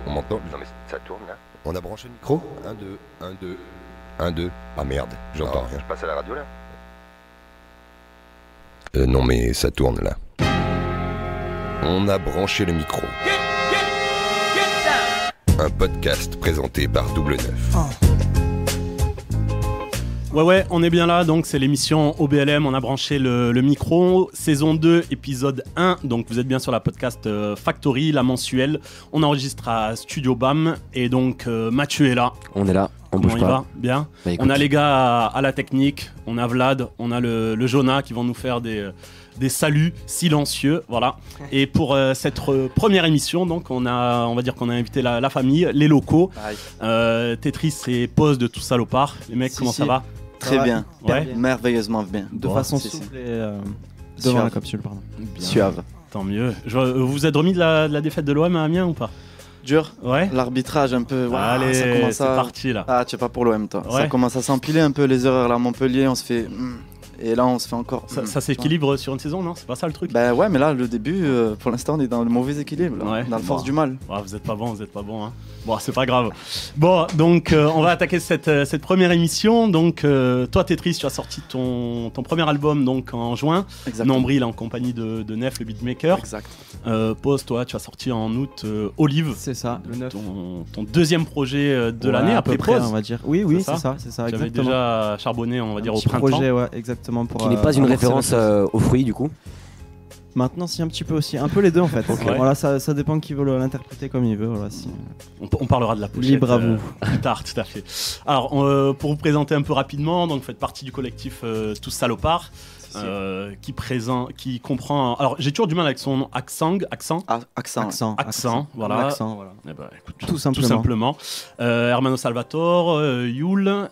On m'entend? Non mais ça tourne là. On a branché le micro? 1, 2, 1, 2, 1, 2. Ah merde, j'entends rien. Je passe à la radio là? Non mais ça tourne là. On a branché le micro. Un podcast présenté par Double Neuf. Ouais, on est bien là, donc c'est l'émission OBLM, on a branché le micro, saison 2, épisode 1, donc vous êtes bien sur la podcast Factory, la mensuelle, on enregistre à Studio BAM, et donc Mathieu est là. On est là, on Comment bouge il pas. va? Bien. Bah, on a les gars à la technique, on a Vlad, on a le Jonah qui vont nous faire des saluts silencieux, voilà. Et pour cette première émission, donc on va dire qu'on a invité la famille, les locaux, Tetris et Pause de tout salopard. Les mecs, comment ça va? Très bien, Ouais. merveilleusement bien. De façon si, souple et devant la capsule, pardon. Bien. Suave. Tant mieux. Vous vous êtes remis de la défaite de l'OM à Amiens ou pas? Dur. Ouais. L'arbitrage un peu. Allez, ça commence c'est à... parti là. Ah, tu es pas pour l'OM toi. Ouais. Ça commence à s'empiler un peu les erreurs là à Montpellier. On se fait. Et là, on se fait encore. Ça s'équilibre sur une saison, non? C'est pas ça le truc? Ben ouais, mais là, le début, pour l'instant, on est dans le mauvais équilibre, là, Ouais. dans la force Bon. du mal. Ouais, vous êtes pas bon, hein. Bon, c'est pas grave. Bon, donc on va attaquer cette première émission. Donc toi, Tetris, tu as sorti ton premier album donc en juin. Exactement. Nombril en compagnie de Nef, le beatmaker. Exact. Pause, toi, tu as sorti en août Olive, C'est ça, le 9. ton deuxième projet de l'année à après peu près, Pause. on va dire. Oui, C'est ça c'est ça, Tu avais exactement. déjà charbonné, on va dire, Un au petit printemps. projet, ouais, exactement. Pour, Qui n'est pas une amorcer la référence chose. aux fruits du coup. Maintenant, si, un petit peu aussi. Un peu les deux en fait. Ok. Voilà, ça dépend qui veut l'interpréter comme il veut. Voilà, si. On parlera de la pochette Libre à vous. plus tard, tout à fait. Alors, pour vous présenter un peu rapidement, donc vous faites partie du collectif Tous Salopards, qui comprend... Alors, j'ai toujours du mal avec son nom, accent. Accent. Voilà. Accent, voilà. Eh ben, écoute, Tout simplement. Hermano Salvatore, Yul,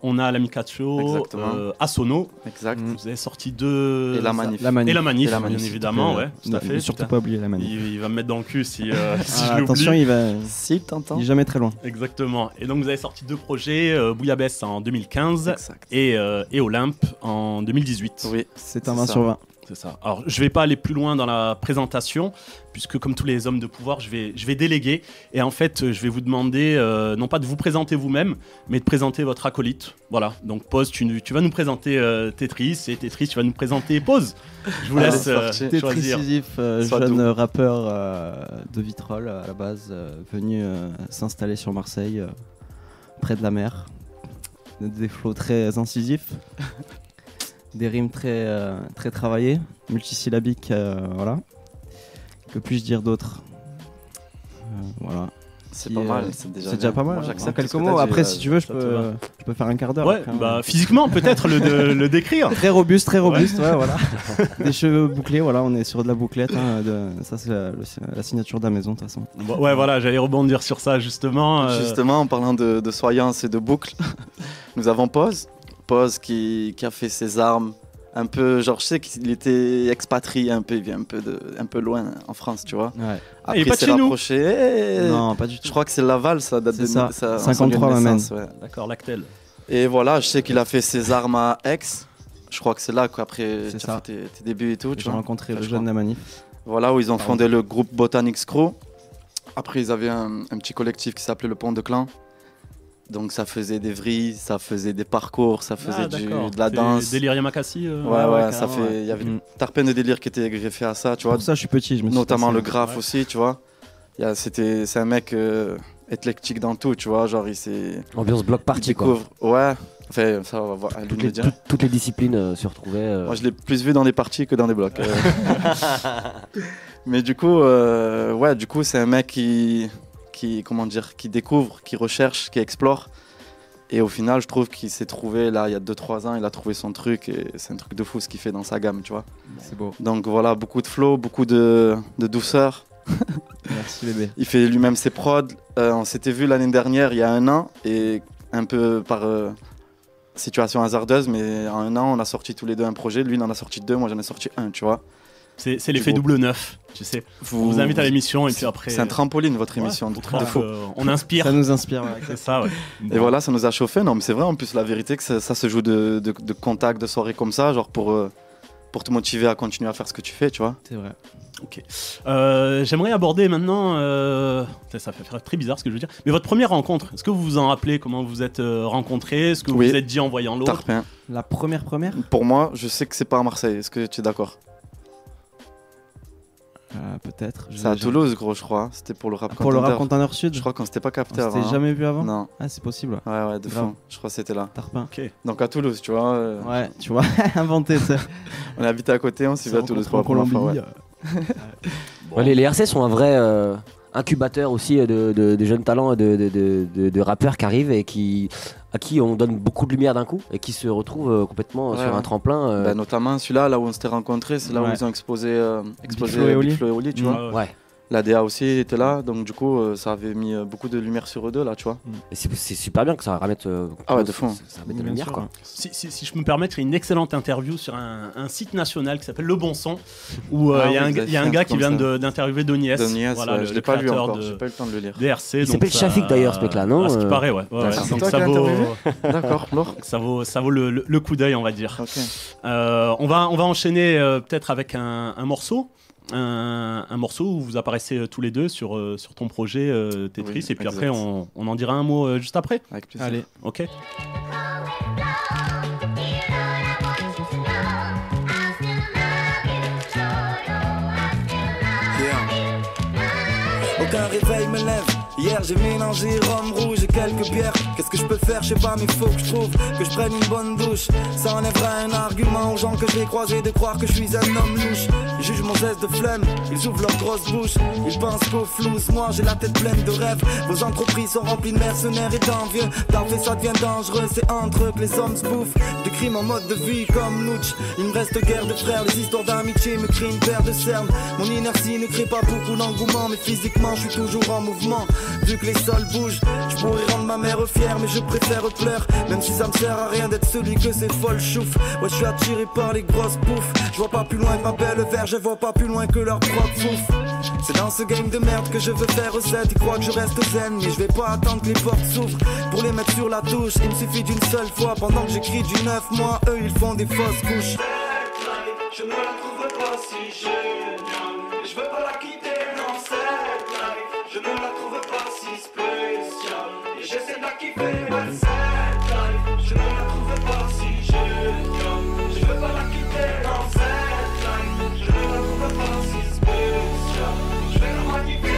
on a l'Amicacho, Exactement. Asono. Exact. Vous avez sorti deux... Et la manif. La manif. Et la manif, Et la bien manif, évidemment, ouais, tout à fait. Surtout Putain. pas oublier la manif. Il va me mettre dans le cul si Ah, je l'oublie. attention, il Si, t'entends. est jamais très loin. Exactement. Et donc vous avez sorti deux projets, Bouillabaisse en 2015 Exact. et Olympe en 2018. Oui. C'est un C'est 20 ça. sur 20. C'est ça. Alors je vais pas aller plus loin dans la présentation, puisque comme tous les hommes de pouvoir, je vais déléguer. Et en fait, je vais vous demander, non pas de vous présenter vous-même, mais de présenter votre acolyte. Voilà. Donc Pause, tu vas nous présenter Tetris, et Tetris, tu vas nous présenter Pause. Je vous Allez, laisse c'est parti. Tetris choisir. Sisyphe, Soit jeune tout. rappeur de Vitrolles à la base, venu s'installer sur Marseille, près de la mer. Des flots très incisifs, des rimes très travaillées, multisyllabiques, voilà. Que puis-je dire d'autre? Voilà. C'est Qui, pas mal. C'est déjà pas mal. Moi, En j'accepte quelques ce que mots. t'as dit, Après, si tu veux, ça te va. je peux faire un quart d'heure. Ouais, après, hein. bah physiquement peut-être le décrire. Très robuste, ouais, voilà. Des cheveux bouclés, voilà, on est sur de la bouclette. Hein, ça, c'est la signature de la maison, de toute façon. Bon, ouais, voilà, j'allais rebondir sur ça justement. Justement, en parlant de soyance et de boucle, nous avons Pause qui a fait ses armes un peu, genre je sais qu'il était expatrié un peu, il vient un peu loin en France, tu vois. Ouais. Ah, il est pas de s'est chez nous. rapproché. Non, pas du tout. Je crois que c'est Laval, ça date C'est de ça, sa 53 lieu de ma naissance, ouais. D'accord, Lactel. Et voilà, je sais qu'il a fait ses armes à Aix. Je crois que c'est là qu'après C'est tu ça. as fait tes débuts et tout. Tu J'ai vois. rencontré le Je jeune de crois. la manif. Voilà, où ils ont fondé le groupe Botanics Crew. Après, ils avaient un petit collectif qui s'appelait le Pont de Clan. Donc ça faisait des vrilles, ça faisait des parcours, ça faisait de la danse. Délirium Makassi. Ouais, ça carrément, fait. ouais. Il y avait Mm. tarpin de délire qui était greffé à ça, tu vois. Pour ça, je suis petit. Je me suis Notamment passé- le graphe Ouais. aussi, tu vois. C'est un mec éclectique dans tout, tu vois. Genre, il s'est. Ambiance bloc Il party quoi. découvre. Ouais. Enfin, ça, on va voir. à lui de Toutes me les, dire. toutes les disciplines se retrouvaient. Moi, je l'ai plus vu dans des parties que dans des blocs. Mais du coup, c'est un mec comment dire, qui découvre, qui recherche, qui explore. Et au final, je trouve qu'il s'est trouvé, là, il y a 2-3 ans, il a trouvé son truc. Et c'est un truc de fou ce qu'il fait dans sa gamme, tu vois. C'est beau. Donc voilà, beaucoup de flow, beaucoup de douceur. Merci bébé. Il fait lui-même ses prods. On s'était vu l'année dernière, il y a 1 an. Et un peu par situation hasardeuse, mais en 1 an, on a sorti tous les deux un projet. Lui, il en a sorti 2, moi j'en ai sorti 1, tu vois. C'est l'effet Du double neuf, tu sais. On vous invite à l'émission et puis après. C'est un trampoline, votre émission, Ouais, de truc de donc, fou. on inspire. Ça nous inspire. Ouais. C'est ça, ouais. Et voilà, ça nous a chauffé. Non, mais c'est vrai, en plus, la vérité, que ça se joue de contact, de soirée comme ça, genre pour pour te motiver à continuer à faire ce que tu fais, tu vois. C'est vrai. Ok. J'aimerais aborder maintenant. Ça fait très bizarre ce que je veux dire. Mais votre première rencontre, est-ce que vous vous en rappelez comment vous vous êtes rencontrés? Est-ce que vous vous êtes dit en voyant l'autre? Tarpin. La première? Pour moi, je sais que c'est pas à Marseille. Est-ce que tu es d'accord? Peut-être. C'est à Toulouse, gros, je crois. C'était pour le Rap Container. Pour le Rap Container Sud. Je crois qu'on s'était pas capté On avant. s'était jamais vu avant? Non. Ah, c'est possible. Ouais, de Grave. fond. Je crois que c'était là. Tarpin. Ok. Donc à Toulouse, tu vois. Ouais, tu vois, inventé ça. On habitait à côté, on s'y va à Toulouse pour la en première fois. Colombie. Ouais. Ouais, les RC sont un vrai incubateur aussi de jeunes talents, de rappeurs qui arrivent et à qui on donne beaucoup de lumière d'un coup et qui se retrouvent complètement sur un tremplin. Bah, notamment celui-là, là où on s'était rencontrés, c'est là où ils ont exposé Flo et Oli, tu vois. Ouais. L'ADA aussi était là, donc du coup ça avait mis beaucoup de lumière sur eux deux là, tu vois. Et c'est super bien que ça ramène de fond. Ça met de lumière quoi. Si je me permets, il y a une excellente interview sur un site national qui s'appelle Le Bon Son, où il y a un gars qui vient d'interviewer Donies. Voilà, je l'ai pas lu encore, j'ai pas eu le temps de le lire. DRC. Il s'appelle Shafik d'ailleurs ce mec là, non? Ce qui paraît, ouais. Donc ça vaut. D'accord, Laure. Ça vaut le coup d'œil, on va dire. Okay. On va enchaîner peut-être avec un morceau. Un morceau où vous apparaissez tous les deux sur ton projet Tetris, Oui, et puis exact. après on en dira un mot juste après. Avec plaisir. Allez. Ok. Aucun réveil me lève. Hier j'ai mélangé rhum rouge et quelques bières. Qu'est-ce que je peux faire, je sais pas, mais faut que je trouve que je prenne une bonne douche. Ça enlèvera un argument aux gens que je vais croiser de croire que je suis un homme louche. Ils jugent mon zeste de flemme, ils ouvrent leur grosse bouche. Ils pensent qu'au flouze, moi j'ai la tête pleine de rêves. Vos entreprises sont remplies de mercenaires et d'envieux. D'arver ça devient dangereux, c'est entre eux que les hommes se bouffent. Des crimes en mode de vie comme Nooch. Il me reste guère de frères, les histoires d'amitié me créent une paire de cernes. Mon inertie ne crée pas beaucoup d'engouement, mais physiquement je suis toujours en mouvement. Vu que les sols bougent, je pourrais rendre ma mère fière, mais je préfère pleurer. Même si ça me sert à rien d'être celui que ces folles chouffent. Ouais, je suis attiré par les grosses bouffes. Je vois pas plus loin que ma belle verre, je vois pas plus loin que leur propre fouf. C'est dans ce game de merde que je veux faire recette. Ils croient que je reste zen, mais je vais pas attendre que les portes s'ouvrent pour les mettre sur la touche. Il me suffit d'une seule fois pendant que j'écris du 9 mois. Eux ils font des fausses couches. Je ne la trouve pas si géniale. Je veux pas la quitter, non, cette life. Je ne la trouve pas si spéciale. Et j'essaie de la kiffer, ouais, cette life. Je ne la trouve pas si géniale. Je veux pas la quitter, non, cette life. Je ne la trouve pas si spéciale. Je vais la magnifier.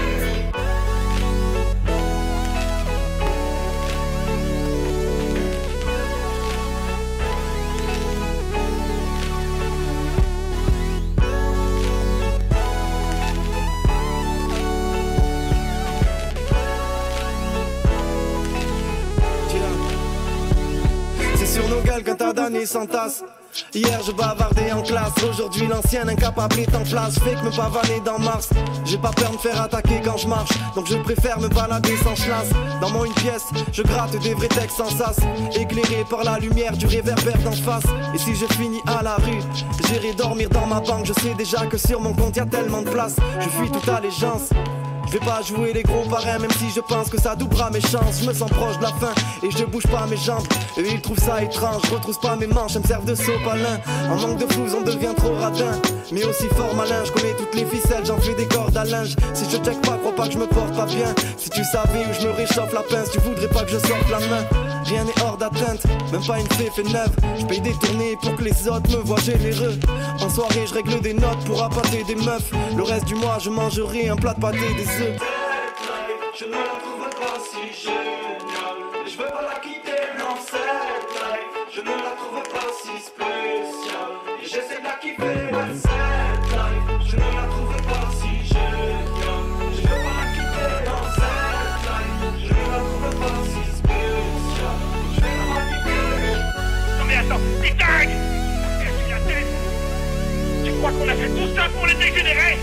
Sur nos gueules qu'un tas d'années s'entassent. Hier je bavardais en classe, aujourd'hui l'ancien incapable est en place. Fait que me pavaner dans Mars. J'ai pas peur de me faire attaquer quand je marche, donc je préfère me balader sans chlasse. Dans mon une pièce, je gratte des vrais textes sans sas, éclairé par la lumière du réverbère d'en face. Et si je finis à la rue, j'irai dormir dans ma banque. Je sais déjà que sur mon compte y a tellement de place. Je fuis toute allégeance. Je vais pas jouer les gros parrains, même si je pense que ça doublera mes chances. Je me sens proche de la fin et je bouge pas mes jambes. Eux ils trouvent ça étrange, je retrousse pas mes manches, elles me servent de sopalin. En manque de flouze on devient trop radin, mais aussi fort malin. Je connais toutes les ficelles, j'en fais des cordes à linge. Si je check pas, crois pas que je me porte pas bien. Si tu savais où je me réchauffe la pince, tu voudrais pas que je sorte la main. Rien n'est hors d'atteinte, même pas une fée fait neuve. Je paye des tournées pour que les autres me voient généreux. En soirée je règle des notes pour appâter des meufs. Le reste du mois je mangerai un plat de pâté, des œufs. Je ne la trouve pas si géniale. Je veux pas la quitter, non, cette life. Je ne la trouve pas si spéciale. Et j'essaie de la kiffer, ouais, cette life. Je ne la trouve pas si géniale. Je veux pas la quitter, non, cette life. Je ne la trouve pas si spéciale. Je vais la magnifier. Non mais attends, putain! Qu'est-ce qu'il y a tête? Tu crois qu'on a fait tout ça pour les dégénérer?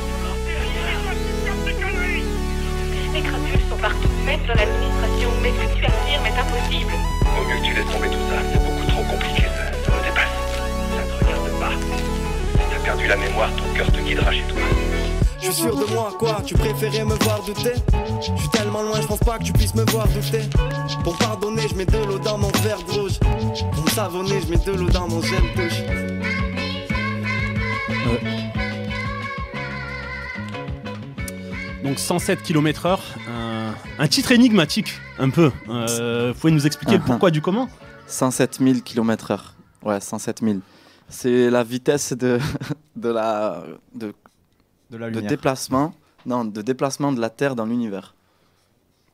Les crapules sont partout, même dans l'administration, mais ce que tu affirmes est impossible. Vaut mieux que tu laisses tomber tout ça, c'est beaucoup trop compliqué, ça me dépasse. Ça te regarde pas. Si t'as perdu la mémoire, ton cœur te guidera chez toi. Je suis sûr de moi, quoi, tu préférais me voir douter? Je suis tellement loin, je pense pas que tu puisses me voir douter. Pour pardonner, je mets de l'eau dans mon verre rouge. Pour me savonner, je mets de l'eau dans mon gel douche. Donc 107 km/h, un titre énigmatique un peu. Vous pouvez nous expliquer le pourquoi du comment? 107 000 km/h. Ouais, 107 000. C'est la vitesse de déplacement. Non, de déplacement de la Terre dans l'univers.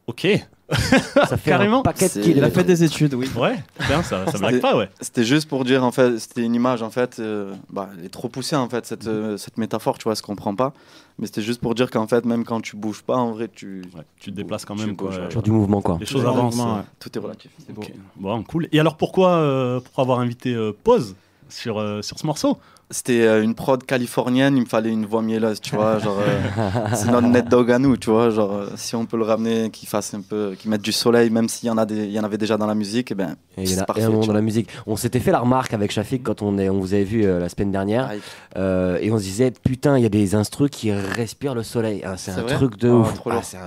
Ok. Ça fait Carrément. un paquet de Il a kilomètres. fait des études, oui. Ouais, bien, ça blague pas, ouais. C'était juste pour dire, en fait, c'était une image, en fait, elle est trop poussée, en fait, cette métaphore, tu vois, elle se comprend pas. Mais c'était juste pour dire qu'en fait, même quand tu bouges pas, en vrai, tu te déplaces quand même, quoi. Toujours du mouvement, quoi. Les choses avancent. Tout est relatif. C'est beau. Okay. Bon, cool. Et alors, pourquoi avoir invité Pause sur ce morceau? C'était une prod californienne, il me fallait une voix mielleuse, tu vois, genre c'est notre net dog à nous, tu vois, genre si on peut le ramener, qu'il fasse un peu, qu'il mette du soleil, même s'il y en avait déjà dans la musique, et ben c'est parfait. Dans la musique. On s'était fait la remarque avec Shafik quand on vous avait vu la semaine dernière, et on se disait putain, il y a des instrus qui respirent le soleil, c'est un truc de ouf.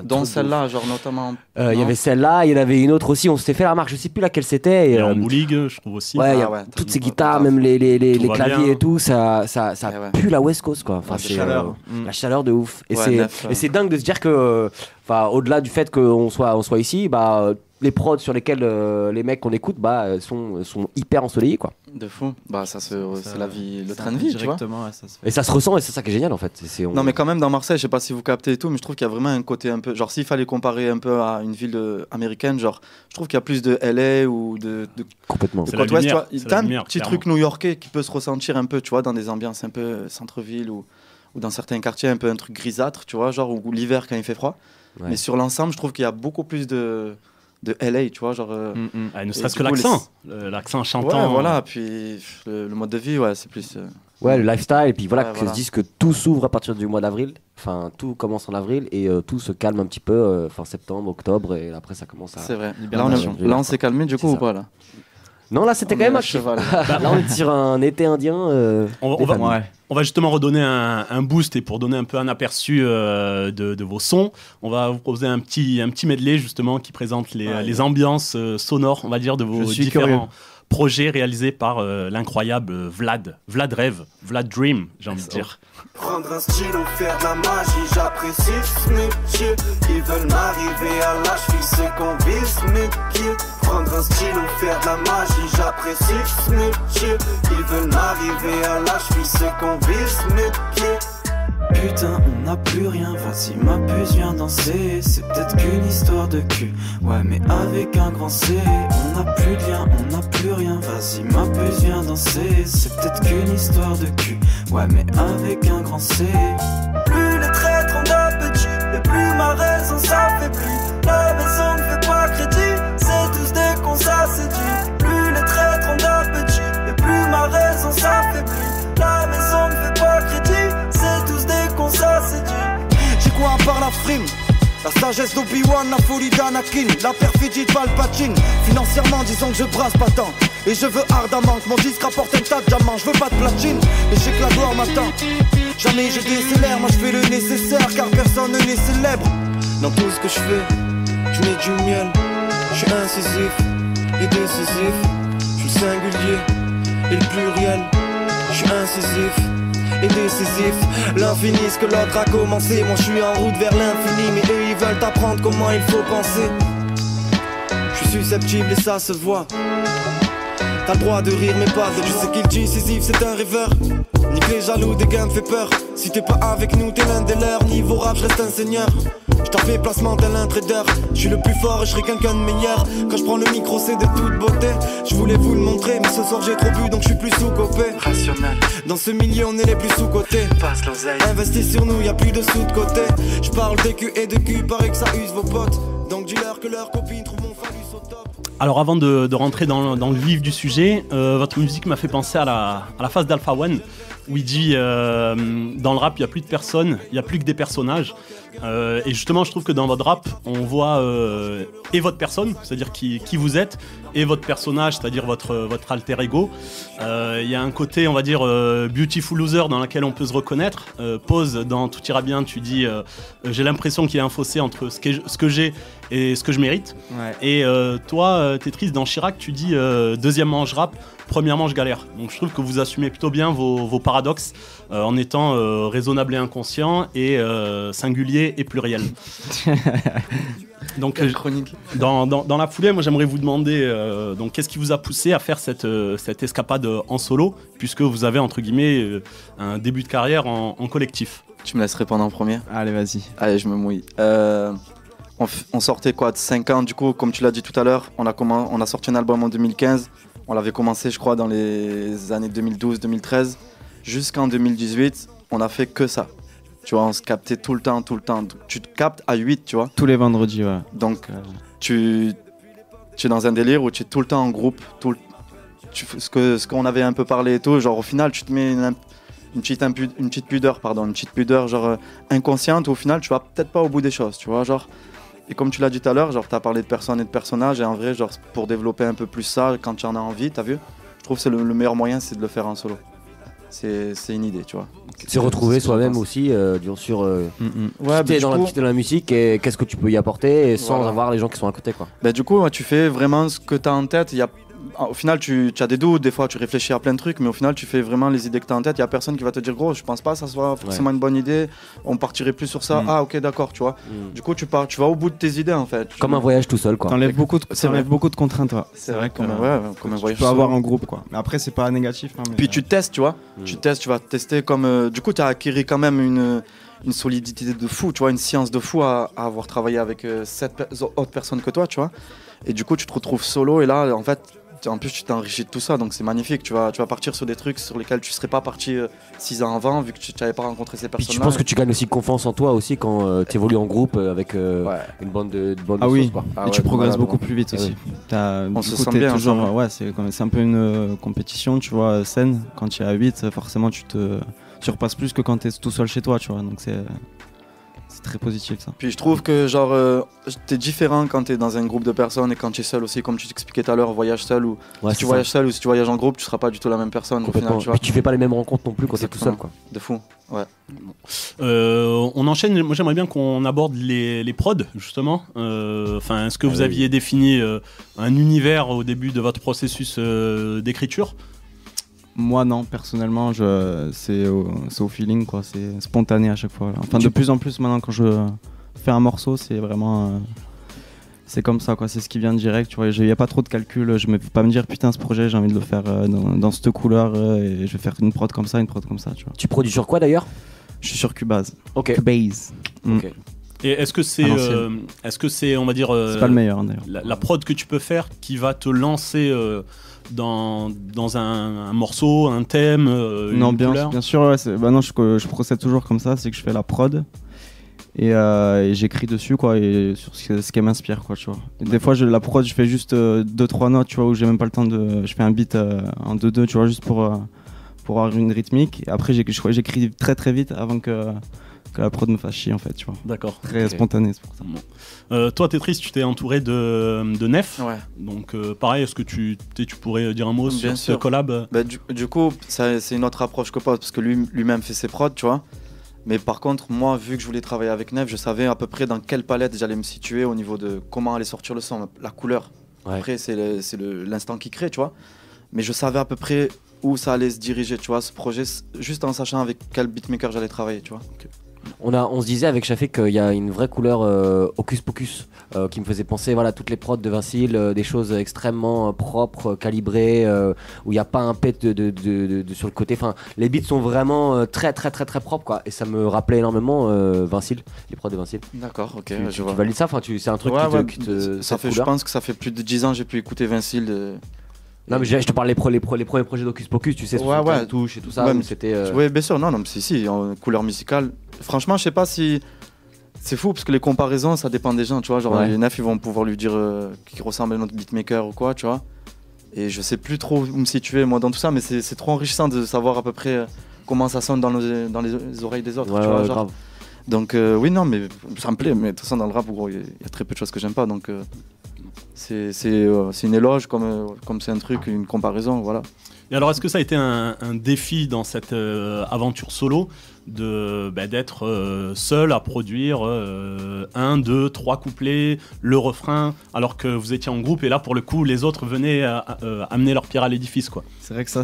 Dans celle-là, genre notamment. Il y avait celle-là, il y en avait une autre aussi. On s'était fait la remarque, je sais plus laquelle c'était. Et en bouligue, je trouve aussi. Ouais, toutes ces guitares, même les claviers et tout, ça pue la West Coast, quoi. Enfin, c'est la chaleur de ouf. Et c'est dingue de se dire que, au-delà du fait qu'on soit ici, les prods sur lesquels les mecs qu'on écoute sont hyper ensoleillés, quoi. De fou. C'est la vie, le train de vie, tu vois. Et ça se ressent, et c'est ça qui est génial, en fait. Non, mais quand même dans Marseille, je sais pas si vous captez et tout, mais je trouve qu'il y a vraiment un côté un peu, genre s'il fallait comparer un peu à une ville américaine, genre je trouve qu'il y a plus de LA ou de complètement. De côte ouest, tu vois. T'as un petit truc new-yorkais qui peut se ressentir un peu, tu vois, dans des ambiances un peu centre-ville ou dans certains quartiers, un peu un truc grisâtre, tu vois, genre ou l'hiver quand il fait froid. Ouais. Mais sur l'ensemble, je trouve qu'il y a beaucoup plus de LA, tu vois, genre. Ne serait-ce que l'accent, l'accent chantant. Ouais, voilà, puis le mode de vie, ouais, c'est plus. Ouais, le lifestyle, et puis voilà, se disent que tout s'ouvre à partir du mois d'avril. Enfin, tout commence en avril et tout se calme un petit peu fin septembre, octobre, et après ça commence à. C'est vrai. Là, on s'est calmé du coup ou pas là? Non, là c'était quand même un cheval. Là, on est sur un été indien. On va justement redonner un boost, et pour donner un peu un aperçu de vos sons, on va vous proposer un petit medley justement qui présente les ambiances sonores, on va dire, de vos différents projets réalisés par l'incroyable Vlad Rêve, Vlad Dream, j'ai envie de dire. Prendre un stylo, faire de la magie, j'apprécie ce métier. Ils veulent m'arriver à la cheville, c'est qu'on vise mes pieds. Prendre un stylo, faire de la magie, j'apprécie ce métier. Ils veulent m'arriver à la cheville, c'est qu'on vise mes pieds. Putain, on n'a plus rien, vas-y ma puce viens danser. C'est peut-être qu'une histoire de cul, ouais mais avec un grand C. On n'a plus de lien, on n'a plus rien, vas-y ma puce viens danser. C'est peut-être qu'une histoire de cul, ouais mais avec un grand C. Plus les traîtres ont d'appétit, et plus ma raison ça fait plus. La maison ne fait pas crédit, c'est tous des cons ça séduit. Plus les traîtres ont d'appétit, et plus ma raison ça fait plus. La maison ne fait pas crédit, c'est tous des cons ça séduit. J'ai quoi à part la frime? La sagesse d'Obi-Wan, la folie d'Anakin, la perfidie de Palpatine. Financièrement, disons que je brasse pas tant. Et je veux ardemment que mon disque rapporte un tas de diamants. Je veux pas de platine, et je sais que la gloire m'attend. Jamais je décélère, moi je fais le nécessaire, car personne n'est célèbre. Dans tout ce que je fais, je mets du miel. Je suis incisif et décisif. Je suis singulier et le pluriel. Je suis incisif et décisif. L'infini, ce que l'autre a commencé. Moi je suis en route vers l'infini, mais eux ils veulent apprendre comment il faut penser. Je suis susceptible et ça se voit. T'as le droit de rire mais pas de. Je sais qu'il dit décisif, c'est un rêveur. Nique les jaloux, des gars me fait peur. Si t'es pas avec nous, t'es l'un des leurs. Niveau rap, je reste un seigneur. Je t'en fais placement tel un trader. Je suis le plus fort et je serai quelqu'un de meilleur. Quand je prends le micro, c'est de toute beauté. Je voulais vous le montrer, mais ce soir j'ai trop bu, donc je suis plus sous-copé. Rationnel. Dans ce milieu, on est les plus sous-cotés. Passe l'oseille. Investis sur nous, y'a plus de sous de côté. Je parle des cul et de cul, paraît que ça use vos potes. Donc dis-leur que leurs copines trouvent mon phallus au top. Alors avant de rentrer dans le vif du sujet, votre musique m'a fait penser à la phase d'Alpha One, où il dit dans le rap il n'y a plus de personnes, il n'y a plus que des personnages. Et justement, je trouve que dans votre rap, on voit et votre personne, c'est-à-dire qui vous êtes, et votre personnage, c'est-à-dire votre alter ego. Il y a un côté, on va dire, Beautiful Loser dans lequel on peut se reconnaître. Pose dans Tout ira bien, tu dis j'ai l'impression qu'il y a un fossé entre ce que j'ai et ce que je mérite. Ouais. Et toi, Tetris, dans Chirac, tu dis deuxièmement je rappe, premièrement je galère. Donc je trouve que vous assumez plutôt bien vos paradoxes en étant raisonnable et inconscient et singulier et pluriel. Donc dans la foulée, moi j'aimerais vous demander donc qu'est-ce qui vous a poussé à faire cette escapade en solo, puisque vous avez entre guillemets un début de carrière en collectif. Tu me laisses répondre en premier? Allez, vas-y. Allez, je me mouille. On sortait quoi de 5 ans, du coup, comme tu l'as dit tout à l'heure, on a sorti un album en 2015. On l'avait commencé, je crois, dans les années 2012-2013. Jusqu'en 2018, on a fait que ça. Tu vois, on se captait tout le temps. Donc, tu te captes à 8, tu vois. Tous les vendredis, ouais. Donc, tu es dans un délire où tu es tout le temps en groupe. Ce qu'on avait un peu parlé et tout, genre au final, tu te mets une petite pudeur, genre inconsciente, où au final, tu vas peut-être pas au bout des choses, tu vois, genre. Et comme tu l'as dit tout à l'heure, genre, tu as parlé de personnes et de personnages, et en vrai, genre, pour développer un peu plus ça, quand tu en as envie, t'as vu, je trouve que c'est le meilleur moyen, c'est de le faire en solo. C'est une idée, tu vois. C'est retrouver soi-même aussi, bien sûr. Ouais, t'es dans la musique et qu'est-ce que tu peux y apporter sans avoir les gens qui sont à côté, quoi. Bah, du coup, tu fais vraiment ce que tu as en tête. Au final, tu as des doutes, des fois tu réfléchis à plein de trucs, mais au final, tu fais vraiment les idées que tu as en tête. Il n'y a personne qui va te dire, gros, je pense pas que ça soit forcément une bonne idée, on partirait plus sur ça. Ah, ok, d'accord, tu vois. Du coup, tu vas au bout de tes idées, en fait. Comme un voyage tout seul, quoi. T'enlèves beaucoup de contraintes, toi. C'est vrai, comme un voyage. Tu peux avoir un groupe, quoi. Mais après, c'est pas négatif. Hein, mais puis tu testes, tu vois. Tu vas tester comme. Du coup, tu as acquis quand même une solidité de fou, tu vois, une science de fou à avoir travaillé avec 7 autres personnes que toi, tu vois. Et du coup, tu te retrouves solo, et là, en fait, en plus tu t'enrichis de tout ça, donc c'est magnifique. Tu vas partir sur des trucs sur lesquels tu serais pas parti 6 ans avant, vu que tu n'avais pas rencontré ces personnes-là. Puis tu penses que tu gagnes aussi confiance en toi aussi quand tu évolues en groupe avec une bande de oui. quoi. Et tu progresses beaucoup plus vite aussi. On se sent bien toujours, c'est un peu une compétition, tu vois, saine. Quand tu es à 8, forcément tu repasses plus que quand tu es tout seul chez toi, tu vois, donc c'est très positif, ça. Puis je trouve que genre t'es différent quand t'es dans un groupe de personnes et quand tu es seul aussi, comme tu t'expliquais tout à l'heure, voyage seul ou si tu voyages seul ou si tu voyages en groupe, tu seras pas du tout la même personne au final, tu vois. Puis tu fais pas les mêmes rencontres non plus quand t'es tout seul, quoi. De fou, ouais. On enchaîne. Moi j'aimerais bien qu'on aborde les prods justement. Est-ce que vous aviez défini un univers au début de votre processus d'écriture? Moi non, personnellement, c'est au feeling, quoi. C'est spontané à chaque fois. Enfin, de plus en plus maintenant, quand je fais un morceau, c'est vraiment, c'est comme ça, quoi. C'est ce qui vient direct, tu vois. Il n'y a pas trop de calcul. Je ne vais pas me dire putain, ce projet, j'ai envie de le faire dans cette couleur et je vais faire une prod comme ça, tu vois. Tu produis sur quoi d'ailleurs? Je suis sur Cubase. Ok. Cubase. Ok. Et est-ce que c'est, on va dire, c'est pas le meilleur d'ailleurs. La prod que tu peux faire qui va te lancer dans un morceau, un thème, non, une couleur? bien sûr, ouais, je procède toujours comme ça, c'est que je fais la prod et j'écris dessus, quoi, et sur ce qui m'inspire, quoi, tu vois. Et des fois la prod, je fais juste 2-3 notes, tu vois, où j'ai même pas le temps je fais un beat en 2-2, tu vois, juste pour avoir une rythmique, et après j'écris très très vite avant que la prod me fasse chier, en fait, tu vois. D'accord. Très spontané, c'est pour ça. Toi, Tetris, tu t'es entouré de Nef. Ouais. Donc, pareil, est-ce que tu pourrais dire un mot Bien sur ce collab? Du coup, c'est une autre approche que Pose, parce que lui-même fait ses prods, tu vois. Mais par contre, moi, vu que je voulais travailler avec Nef, je savais à peu près dans quelle palette j'allais me situer au niveau de comment allait sortir le son, la couleur. Ouais. Après, c'est l'instant qui crée, tu vois. Mais je savais à peu près où ça allait se diriger, tu vois, ce projet, juste en sachant avec quel beatmaker j'allais travailler, tu vois. Okay. On se disait avec Shafik qu'il y a une vraie couleur Hocus Pocus qui me faisait penser, voilà, toutes les prods de Vincile, des choses extrêmement propres, calibrées, où il n'y a pas un pet de sur le côté. Enfin, les beats sont vraiment très très très très propres, quoi. Et ça me rappelait énormément Vincile, les prods de Vincile. D'accord, ok. Tu valides ça? Enfin, c'est un truc qui te ça fait, je pense que ça fait plus de 10 ans que j'ai pu écouter Vincile. Non, mais je te parle les premiers projets d'Hocus Pocus, tu sais, sur la touche et tout ça, où c'était... Oui, bien sûr, non, mais si, en couleur musicale. Franchement, je sais pas si... C'est fou, parce que les comparaisons, ça dépend des gens, tu vois. Genre, les Nef, ils vont pouvoir lui dire qu'il ressemble à notre beatmaker ou quoi, tu vois. Et je sais plus trop où me situer, moi, dans tout ça, mais c'est trop enrichissant de savoir à peu près comment ça sonne dans les oreilles des autres, tu vois. Genre. Donc oui, non, mais ça me plaît. Mais de toute façon, dans le rap, il y a très peu de choses que j'aime pas. Donc c'est une éloge comme c'est un truc, une comparaison, voilà. Et alors, est-ce que ça a été un défi dans cette aventure solo d'être seul à produire 1, 2, 3 couplets, le refrain, alors que vous étiez en groupe et là, pour le coup, les autres venaient amener leur pierre à l'édifice, quoi. C'est vrai que ça,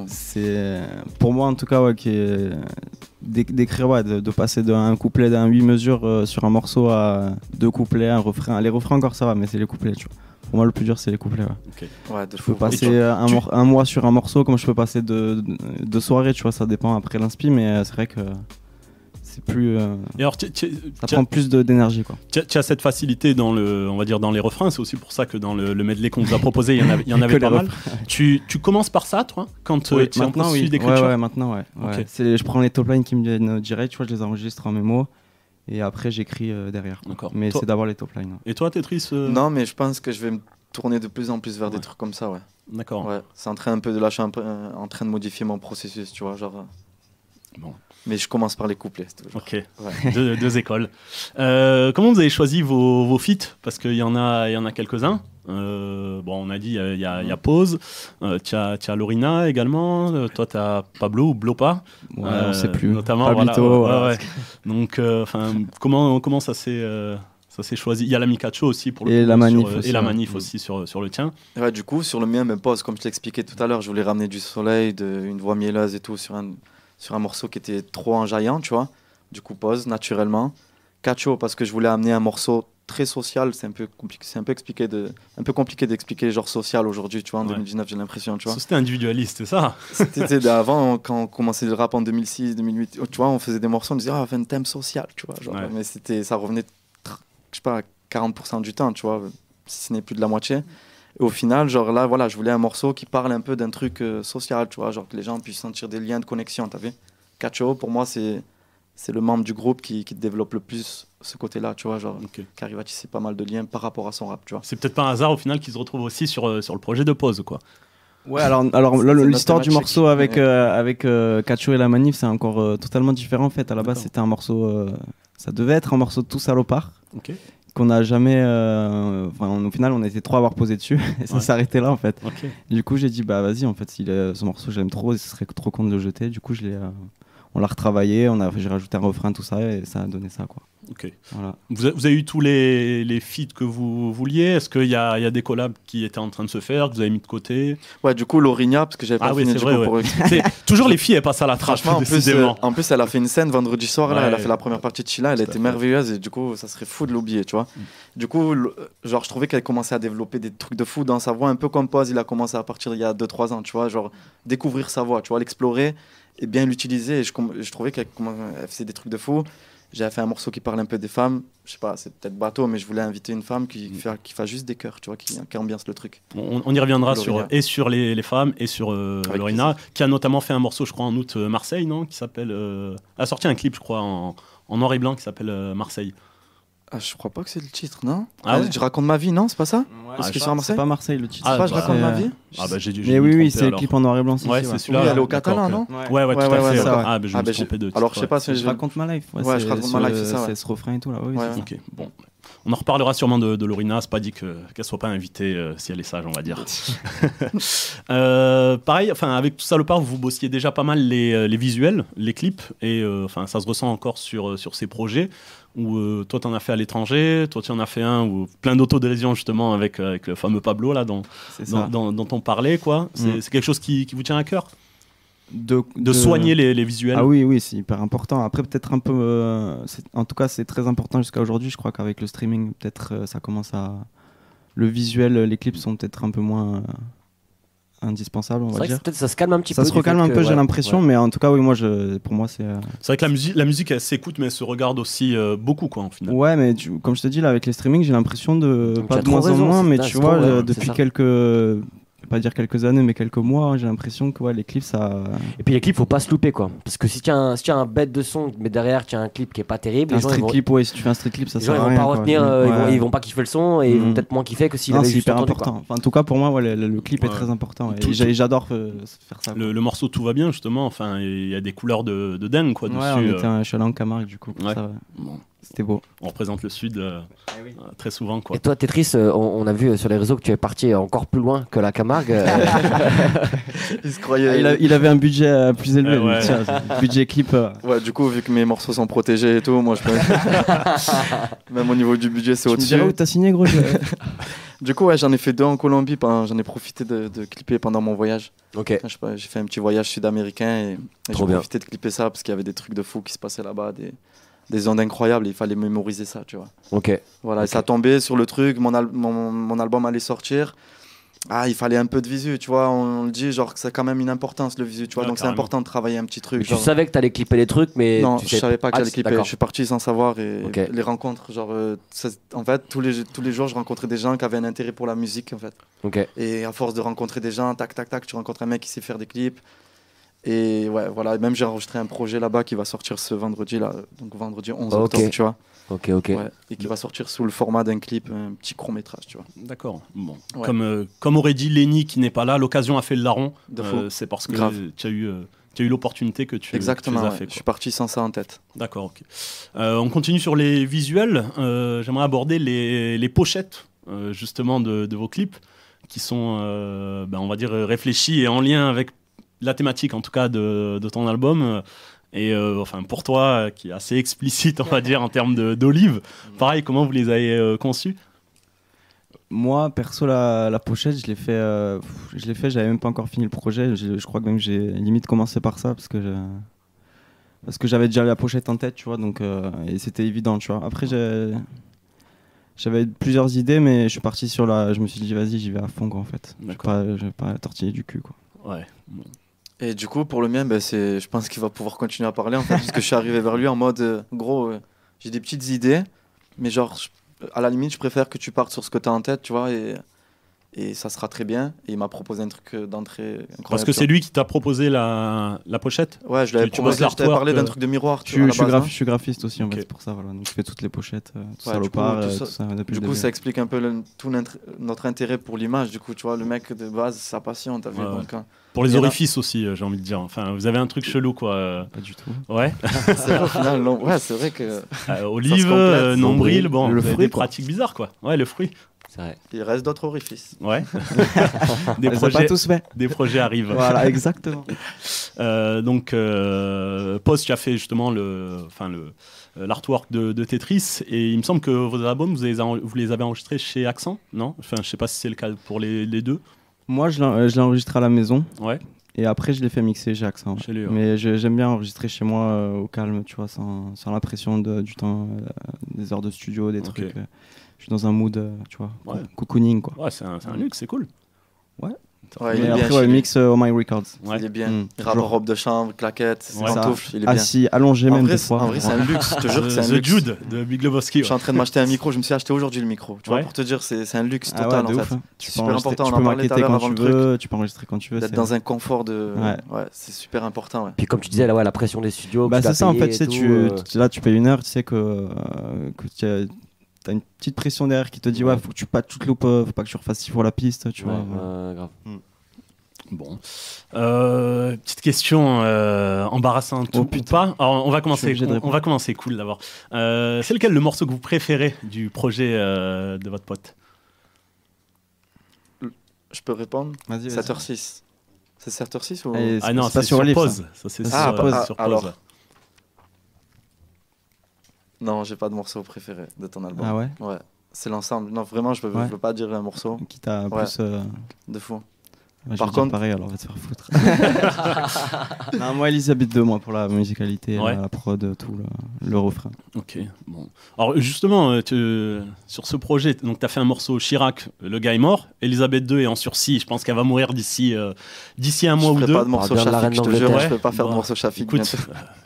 c'est pour moi en tout cas, d'écrire, de passer d'un couplet d'un 8 mesures sur un morceau à 2 couplets, un refrain. Les refrains encore ça va, mais c'est les couplets, tu vois. Pour moi, le plus dur, c'est les couplets. Okay. Je peux passer un mois sur un morceau, comme je peux passer deux soirées, tu vois, ça dépend après l'inspi, mais c'est vrai que c'est plus. Et alors, ça prend plus d'énergie, quoi. Tu as cette facilité dans on va dire dans les refrains, c'est aussi pour ça que dans le medley qu'on vous a proposé, il y en avait pas mal. Tu commences par ça, toi, quand tu es en processus d'écriture? Ouais, maintenant, ouais. Okay. Je prends les top lines qui me viennent direct, tu vois, je les enregistre en mémo. Et après, j'écris derrière. Mais c'est d'abord les top lines. Et toi, Tetris Non, mais je pense que je vais me tourner de plus en plus vers des trucs comme ça, ouais. D'accord. Ouais, c'est en train un peu de lâcher, en train de modifier mon processus, tu vois, genre. Bon. Mais je commence par les couplets. Ok. Ouais. deux écoles. Comment vous avez choisi vos feats? Parce qu'il y en a quelques-uns. On a dit il y a Pose, tu as Lorina également, toi tu as Pablo ou Blopa, on sait plus, notamment. Pablito, ouais. Donc comment ça s'est choisi? Il y a la Mikacho aussi pour le et coup, la manif aussi, et la manif aussi sur le tien. Ouais, du coup sur le mien, même Pose, comme je t'expliquais tout à l'heure, je voulais ramener du soleil, une voix mielleuse et tout sur un morceau qui était trop enjaillant, tu vois. Du coup Pose naturellement. Cacho parce que je voulais amener un morceau très social, c'est un peu compliqué d'expliquer le genre social aujourd'hui, tu vois, en 2019, j'ai l'impression, tu vois. C'était individualiste, c'est ça. C'était avant, quand on commençait le rap en 2006, 2008, tu vois, on faisait des morceaux, on disait, ah, un thème social, tu vois, genre, mais ça revenait, je sais pas, 40% du temps, tu vois, si ce n'est plus de la moitié. Et au final, genre là, voilà, je voulais un morceau qui parle un peu d'un truc social, tu vois, genre que les gens puissent sentir des liens de connexion, t'as vu. Cacho, pour moi, c'est le membre du groupe qui développe le plus ce côté-là, tu vois, genre, qui arrive à tisser pas mal de liens par rapport à son rap, tu vois. C'est peut-être pas un hasard au final qu'il se retrouve aussi sur le projet de Pose, quoi. Ouais, alors l'histoire du morceau avec Cacho et la manif, c'est encore totalement différent en fait. À la base, c'était un morceau, ça devait être un morceau de Tout Salopard, qu'on n'a jamais. Au final, on était 3 à avoir posé dessus et ça s'est arrêté là en fait. Du coup, j'ai dit, bah vas-y, en fait, ce morceau, je l'aime trop et ce serait trop con de le jeter. Du coup, on l'a retravaillé, j'ai rajouté un refrain, tout ça, et ça a donné ça, quoi. Ok. Voilà. Vous avez eu tous les feats que vous vouliez? Est-ce qu'il y a des collabs qui étaient en train de se faire, que vous avez mis de côté? Ouais, du coup, Lorina, parce que j'avais pas fini pour toujours les filles, elles passent à la trash. En plus, elle a fait une scène vendredi soir, là, elle a fait la première partie de Chila, elle était merveilleuse, et du coup, ça serait fou de l'oublier, tu vois. Du coup, genre, je trouvais qu'elle commençait à développer des trucs de fou dans sa voix, un peu comme Pose, il a commencé à partir il y a 2-3 ans, tu vois, genre, découvrir sa voix, tu vois, l'explorer et bien l'utiliser. Et je trouvais qu'elle faisait des trucs de fou. J'avais fait un morceau qui parle un peu des femmes. Je sais pas, c'est peut-être bateau, mais je voulais inviter une femme qui fasse juste des chœurs, tu vois, qui ambiance le truc. On y reviendra sur les femmes et sur Lorina, qui a notamment fait un morceau, je crois, en août, Marseille, non, qui s'appelle... a sorti un clip, je crois, en noir et blanc, qui s'appelle Marseille. Ah, je crois pas que c'est le titre, non? Je raconte ma vie, non? C'est pas ça? C'est pas Marseille le titre. Je raconte ma vie? Mais oui, c'est le clip en noir et blanc. Ouais, c'est celui-là. Elle est au catalan, non? Ouais, tout à fait. Je me suis trompé de titre. Alors, je sais pas si je raconte ma life. Ouais, je raconte ma life, c'est ça. C'est ce refrain et tout, là. Ok, bon. On en reparlera sûrement de Lorina, c'est pas dit qu'elle soit pas invitée si elle est sage, on va dire. Pareil, avec Tout Salopard, vous bossiez déjà pas mal les visuels, les clips, et ça se ressent encore sur ces projets. Où toi t'en as fait à l'étranger, toi tu en as fait un où plein d'autodérision justement avec le fameux Pablo là dont on parlait, quoi. C'est quelque chose qui vous tient à cœur de soigner les visuels. Ah oui, c'est hyper important. Après peut-être un peu, en tout cas c'est très important jusqu'à aujourd'hui. Je crois qu'avec le streaming peut-être ça commence à... Le visuel, les clips sont peut-être un peu moins... indispensable, on va dire. Ça se calme un petit peu. Ça se recalme un peu, j'ai l'impression, mais en tout cas, oui, pour moi, c'est. C'est vrai que la musique, elle s'écoute, mais elle se regarde aussi beaucoup, quoi, en final. Ouais, mais comme je te dis, là, avec les streamings, j'ai l'impression de. Pas de moins en moins, mais tu vois, depuis pas dire quelques années, mais quelques mois, j'ai l'impression que les clips, ça. Et puis les clips, faut pas se louper, quoi. Parce que si tu as un bête de son, mais derrière tu as un clip qui est pas terrible, si tu fais un street clip, ça sert à rien. Ils vont pas retenir, ils vont pas kiffer le son et ils vont peut-être moins kiffer que s'ils avaient juste hyper entendu, important. Enfin, en tout cas, pour moi, le clip est très important. Et j'adore faire ça. Le morceau Tout va bien, justement. Enfin, il y a des couleurs de dingue, quoi. Dessus, je suis allé en Camargue, du coup. Ça, bon. C'était beau. On représente le Sud très souvent, quoi. Et toi, Tetris, on a vu sur les réseaux que tu es parti encore plus loin que la Camargue. Il se croyait. Il avait un budget plus élevé, budget clip. Ouais, du coup, vu que mes morceaux sont protégés et tout, moi je peux. Même au niveau du budget, c'est au-dessus. Tu me dirais où t'as signé, gros. Du coup, j'en ai fait 2 en Colombie. J'en ai profité de clipper pendant mon voyage. Ok. J'ai fait un petit voyage sud-américain et j'ai profité de clipper ça parce qu'il y avait des trucs de fou qui se passaient là-bas, des ondes incroyables. Et il fallait mémoriser ça, tu vois. Ok. Voilà, et ça tombait sur le truc. Mon album allait sortir. Il fallait un peu de visu, tu vois. On le dit, genre, que c'est quand même une importance le visu, tu vois. Donc c'est important de travailler un petit truc. Tu savais que t'allais clipper les trucs, mais non, je savais pas que j'allais clipper. Je suis parti sans savoir et les rencontres, genre, en fait, tous les jours, je rencontrais des gens qui avaient un intérêt pour la musique, en fait. Ok. Et à force de rencontrer des gens, tac, tu rencontres un mec qui sait faire des clips. Et ouais, voilà. Même j'ai enregistré un projet là-bas qui va sortir ce vendredi là, donc vendredi 11 octobre, tu vois. Ok. Ouais, et qui va sortir sous le format d'un clip, un petit court-métrage, tu vois. D'accord. Bon. Ouais. Comme aurait dit Lenny qui n'est pas là, l'occasion a fait le larron. C'est parce que tu as eu l'opportunité que tu Exactement, les as fait. Je suis parti sans ça en tête. D'accord, ok. On continue sur les visuels. J'aimerais aborder les pochettes justement de vos clips qui sont, on va dire, réfléchis et en lien avec la thématique en tout cas de ton album. Et enfin pour toi qui est assez explicite on va dire en termes d'olive, pareil, comment vous les avez conçus? Moi perso la pochette je l'ai fait, j'avais même pas encore fini le projet, je crois que même j'ai limite commencé par ça parce que j'avais déjà la pochette en tête, tu vois, donc et c'était évident, tu vois. Après j'avais plusieurs idées mais je suis parti je me suis dit vas-y j'y vais à fond quoi en fait. Je vais pas tortiller du cul quoi. Ouais. Bon. Et du coup, pour le mien, je pense qu'il va pouvoir continuer à parler en fait, parce que je suis arrivé vers lui en mode gros, j'ai des petites idées, mais genre, à la limite, je préfère que tu partes sur ce que tu as en tête, tu vois, et ça sera très bien. Et il m'a proposé un truc d'entrée incroyable. Parce que c'est lui qui t'a proposé la pochette? Ouais, je l'avais proposé, je t'avais parlé d'un truc de miroir. Je suis graphiste aussi, en fait, c'est pour ça, voilà. Donc je fais toutes les pochettes, salopard, tout ça. Du coup, ça explique un peu tout notre intérêt pour l'image, du coup, tu vois, le mec de base, sa passion, t'as vu. Donc, pour les orifices aussi, j'ai envie de dire. Enfin, vous avez un truc chelou, quoi. Pas du tout. Ouais. C'est vrai, au final, non. Ouais, c'est vrai que. Olive, nombril, bon, le fruit, pratique bizarre, quoi. Ouais, le fruit. C'est vrai. Il reste d'autres orifices. Ouais. Pas tous fait. Des projets arrivent. Voilà, exactement. Donc, Post, tu as fait justement l'artwork de Tetris, et il me semble que vos albums, vous les avez enregistrés chez Accent, non? Enfin, je sais pas si c'est le cas pour les deux. Moi, je l'ai enregistré à la maison. Ouais. Et après, je l'ai fait mixer chez Accent. Chez lui, ouais. Mais j'aime bien enregistrer chez moi au calme, tu vois, sans la pression du temps, des heures de studio, des trucs. Je suis dans un mood, tu vois, cocooning, quoi. Ouais, c'est un luxe, c'est cool. Ouais. Ouais, mais après, mix My Records. Ouais. Il est bien. Rapport robe de chambre, claquettes, pantoufles, il est assis, bien. allongé même des fois. En vrai, c'est un luxe. Je te jure que c'est un luxe. The Jude de Big Lebowski. Je suis en train de m'acheter un micro. Je me suis acheté aujourd'hui le micro. Tu vois, pour te dire, c'est un luxe total en fait. C'est super important. Tu peux maqueter quand tu veux. Tu peux enregistrer quand tu veux. D'être dans un confort de. Ouais, c'est super important. Puis comme tu disais, là, la pression des studios. C'est ça en fait. Là, tu payes 1 heure, tu sais que t'as une petite pression derrière qui te dit faut que tu pas toute loupe, faut pas que tu refasses 6 fois la piste, tu vois. Grave. Bon, petite question embarrassante ou pas. Alors, on va commencer cool d'abord. C'est lequel le morceau que vous préférez du projet de votre pote? Je peux répondre? Vas-y. 7h6. C'est 7h6 ou... Ah non, c'est sur pause. Ça, c'est sur pause. Alors... Non, j'ai pas de morceau préféré de ton album. Ah ouais? Ouais. C'est l'ensemble. Non, vraiment, je peux pas dire un morceau. Qui t'a plus... De fou. Ouais, par contre, pareil, alors va te faire foutre. Non, moi, Elisabeth II, pour la musicalité, la prod, tout le refrain. Ok, bon. Alors, justement, sur ce projet, tu as fait un morceau Chirac, le gars est mort. Elisabeth II est en sursis, je pense qu'elle va mourir d'ici un mois ou deux. Je fais pas de morceau Shafik, je te jure, je peux pas faire de morceau Shafik. Écoute,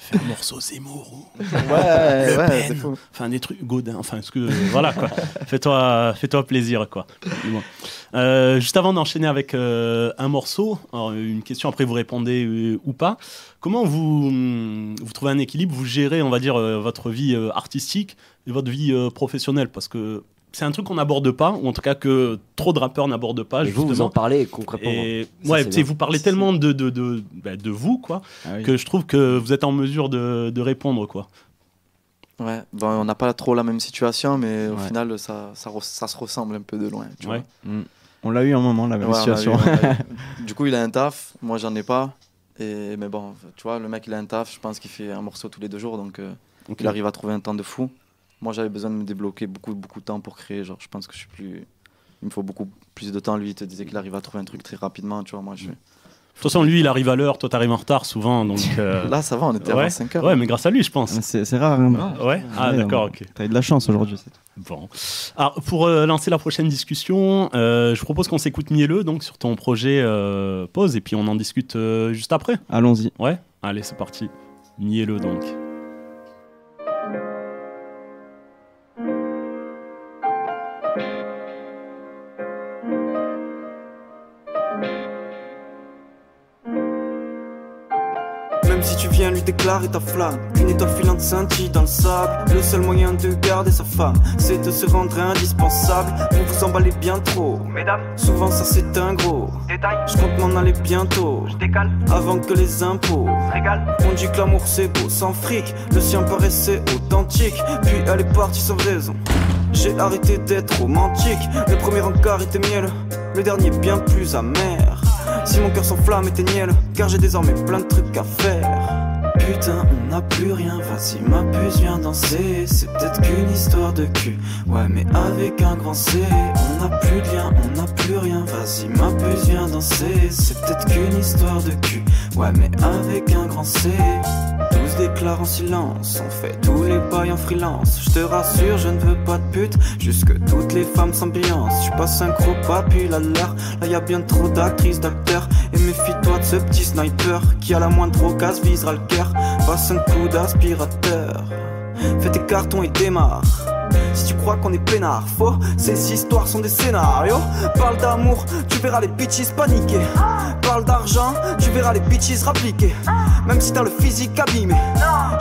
Fais un morceau Zemmour ou ouais, c'est fou. Enfin des trucs Godin, enfin ce que voilà quoi. Fais-toi plaisir quoi. Bon. Juste avant d'enchaîner avec un morceau, alors, une question après vous répondez ou pas. Comment vous trouvez un équilibre, vous gérez on va dire votre vie artistique et votre vie professionnelle parce que c'est un truc qu'on n'aborde pas, ou en tout cas que trop de rappeurs n'abordent pas. Et vous en parlez concrètement. Et vous parlez tellement de vous, quoi, que je trouve que vous êtes en mesure de répondre, quoi. Ouais, on n'a pas trop la même situation, mais au final, ça se ressemble un peu de loin. Tu vois. On l'a eu un moment, la même situation. Du coup, il a un taf, moi, j'en ai pas. Mais bon, tu vois, le mec, il a un taf, je pense qu'il fait un morceau tous les 2 jours, donc il arrive à trouver un temps de fou. Moi, j'avais besoin de me débloquer beaucoup de temps pour créer. Genre, je pense que il me faut beaucoup plus de temps. Lui, il te disait qu'il arrive à trouver un truc très rapidement. Tu vois, moi, De toute façon, lui, il arrive à l'heure. Toi, t'arrives en retard souvent. Donc, Là, ça va, on était avant 5 heures. Ouais, mais grâce à lui, je pense. C'est rare. Hein. Ouais. Ah, d'accord, ok. T'as eu de la chance aujourd'hui. Bon. Alors, pour lancer la prochaine discussion, je propose qu'on s'écoute Mielleux, donc, sur ton projet Pause, et puis on en discute juste après. Allons-y. Ouais. Allez, c'est parti. Mielleux, donc. Si tu viens lui déclarer ta flamme, une étoile filante scintille dans le sable. Le seul moyen de garder sa femme, c'est de se rendre indispensable. Vous vous emballez bien trop, mesdames. Souvent ça c'est un gros détail. Je compte m'en aller bientôt, je décale avant que les impôts se régalent. On dit que l'amour c'est beau sans fric, le sien paraissait authentique. Puis elle est partie sans raison. J'ai arrêté d'être romantique. Le premier encart était mielleux, le dernier bien plus amer. Si mon cœur s'enflamme, éteignez-le, car j'ai désormais plein de trucs à faire. Putain, on n'a plus rien, vas-y ma puce, viens danser. C'est peut-être qu'une histoire de cul, ouais mais avec un grand C. On n'a plus de lien, on n'a plus rien, vas-y ma puce, viens danser. C'est peut-être qu'une histoire de cul, ouais mais avec un grand C. Tous déclarent en silence, on fait tous les bails en freelance. Je te rassure, je ne veux pas de pute, juste que toutes les femmes s'ambiancent. Je passe un gros papy là l'air, là y a bien trop d'actrices, d'acteurs. Et méfie-toi de ce petit sniper qui à la moindre occasion visera le cœur. Passe un coup d'aspirateur, fais tes cartons et démarre. Si tu crois qu'on est peinard, faux, ces histoires sont des scénarios. Parle d'amour, tu verras les bitches paniquer. Parle d'argent, tu verras les bitches rappliquer. Même si t'as le physique abîmé.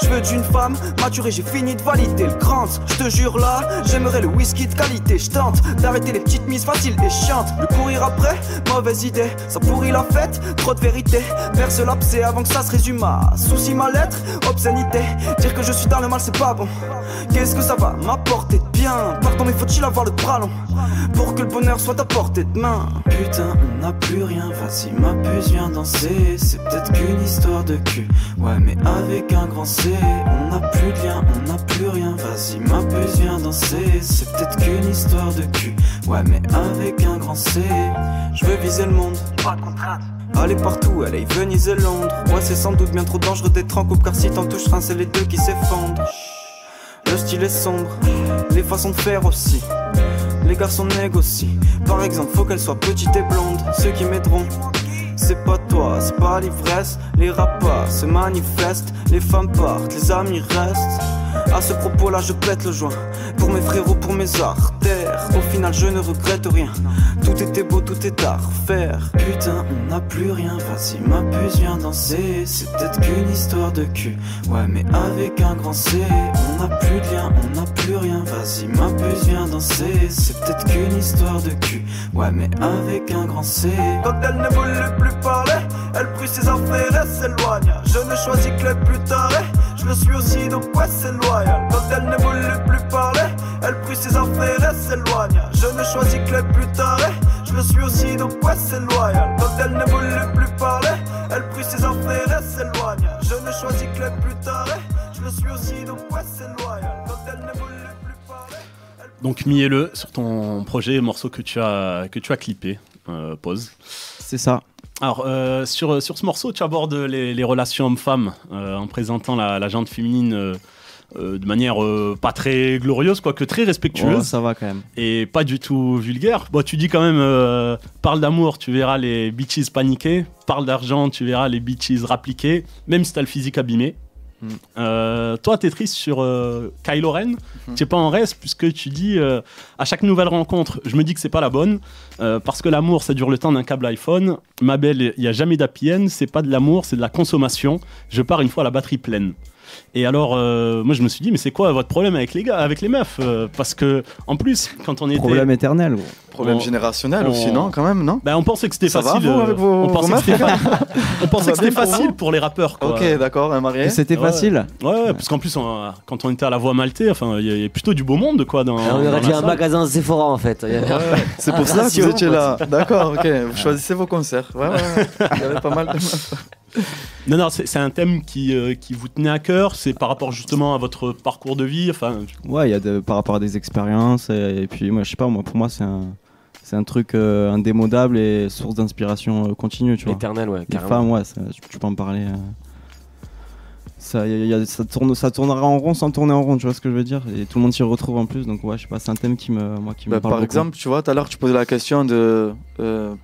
Je veux d'une femme maturée, j'ai fini de valider le crans. Je te jure là, j'aimerais le whisky de qualité. Je tente d'arrêter les petites mises faciles et chiantes. Le courir après, mauvaise idée, ça pourrit la fête. Trop de vérité, verse l'abcès avant que ça se résume à souci, mal-être, obscénité. Dire que je suis dans le mal c'est pas bon. Qu'est-ce que ça va m'apporter de bien? Pardon mais faut-il avoir le bras long pour que le bonheur soit à portée de main? Putain on n'a plus rien, vas-y ma puce viens danser. C'est peut-être qu'une histoire de cul, ouais mais avec un grand C. On n'a plus de lien, on n'a plus rien, vas-y ma puce viens danser. C'est peut-être qu'une histoire de cul, ouais mais avec un grand C. Je veux viser le monde, pas de contrainte. Aller partout, LA, Venise et Londres. Ouais c'est sans doute bien trop dangereux d'être en couple, car si t'en touches un c'est les deux qui s'effondrent. Le style est sombre, les façons de faire aussi. Les garçons négocient, par exemple faut qu'elle soit petite et blonde. Ceux qui m'aideront, c'est pas toi, c'est pas l'ivresse. Les rapas se manifestent, les femmes partent, les amis restent. À ce propos là je pète le joint, pour mes frérots, pour mes artères. Au final je ne regrette rien, tout était beau, tout est à refaire. Putain on n'a plus rien, vas-y ma puce viens danser. C'est peut-être qu'une histoire de cul, ouais mais avec un grand C. On n'a plus de lien, on n'a plus rien, vas-y ma puce viens danser. C'est peut-être qu'une histoire de cul, ouais mais avec un grand C. Quand elle ne voulait plus parler, elle prit ses affaires et s'éloigna. Je ne choisis que les plus tarés, je le suis aussi donc ouais c'est loyal. Quand elle ne voulait plus parler, elle prit ses affaires et s'éloigna. Je ne choisis que les plus tarés, je le suis aussi donc ouais c'est loyal. Quand elle ne voulait plus parler, elle prit ses affaires et s'éloigna. Je ne choisis que les plus tarés, je le suis aussi donc ouais c'est loyal. Quand elle ne voulait plus parler. Donc Mielleux sur ton projet, morceau que tu as clippé, Pause. C'est ça. Alors, sur ce morceau, tu abordes les relations hommes-femmes en présentant la gente féminine de manière pas très glorieuse, quoique très respectueuse. Oh, ça va quand même. Et pas du tout vulgaire. Bon, tu dis quand même, parle d'amour, tu verras les bitches paniquer. Parle d'argent, tu verras les bitches rappliquer. Même si t'as le physique abîmé. Toi, Tetris, sur Kylo Ren, tu n'es pas en reste puisque tu dis à chaque nouvelle rencontre, je me dis que c'est pas la bonne parce que l'amour, ça dure le temps d'un câble iPhone. Ma belle, il n'y a jamais d'happy end, c'est pas de l'amour, c'est de la consommation. Je pars une fois la batterie pleine. Et alors, moi je me suis dit, mais c'est quoi votre problème avec les gars, avec les meufs parce que, en plus, quand on était. Problème éternel. Problème générationnel aussi, non, quand même, non? On pensait que c'était facile. On pensait que c'était facile pour les rappeurs, quoi. Ok, d'accord, marié. C'était facile. Ouais, parce qu'en plus, quand on était à la Voix Maltais, enfin, il y a plutôt du beau monde, quoi. On aurait dit un magasin Sephora, en fait. C'est pour ça que vous étiez là. D'accord, ok. Vous choisissez vos concerts. Ouais. Il y avait pas mal de meufs. Non, c'est un thème qui vous tenait à cœur. C'est par rapport justement à votre parcours de vie. Enfin, ouais, il y a par rapport à des expériences et puis moi, je sais pas, pour moi c'est un truc indémodable et source d'inspiration continue, tu vois. Éternel, ouais. Les femmes, ouais, tu peux en parler. Ça tournera en rond sans tourner en rond, tu vois ce que je veux dire, et tout le monde s'y retrouve en plus, donc ouais, je sais pas, c'est un thème qui me parle par beaucoup. exemple, tu vois, tout à l'heure tu posais la question de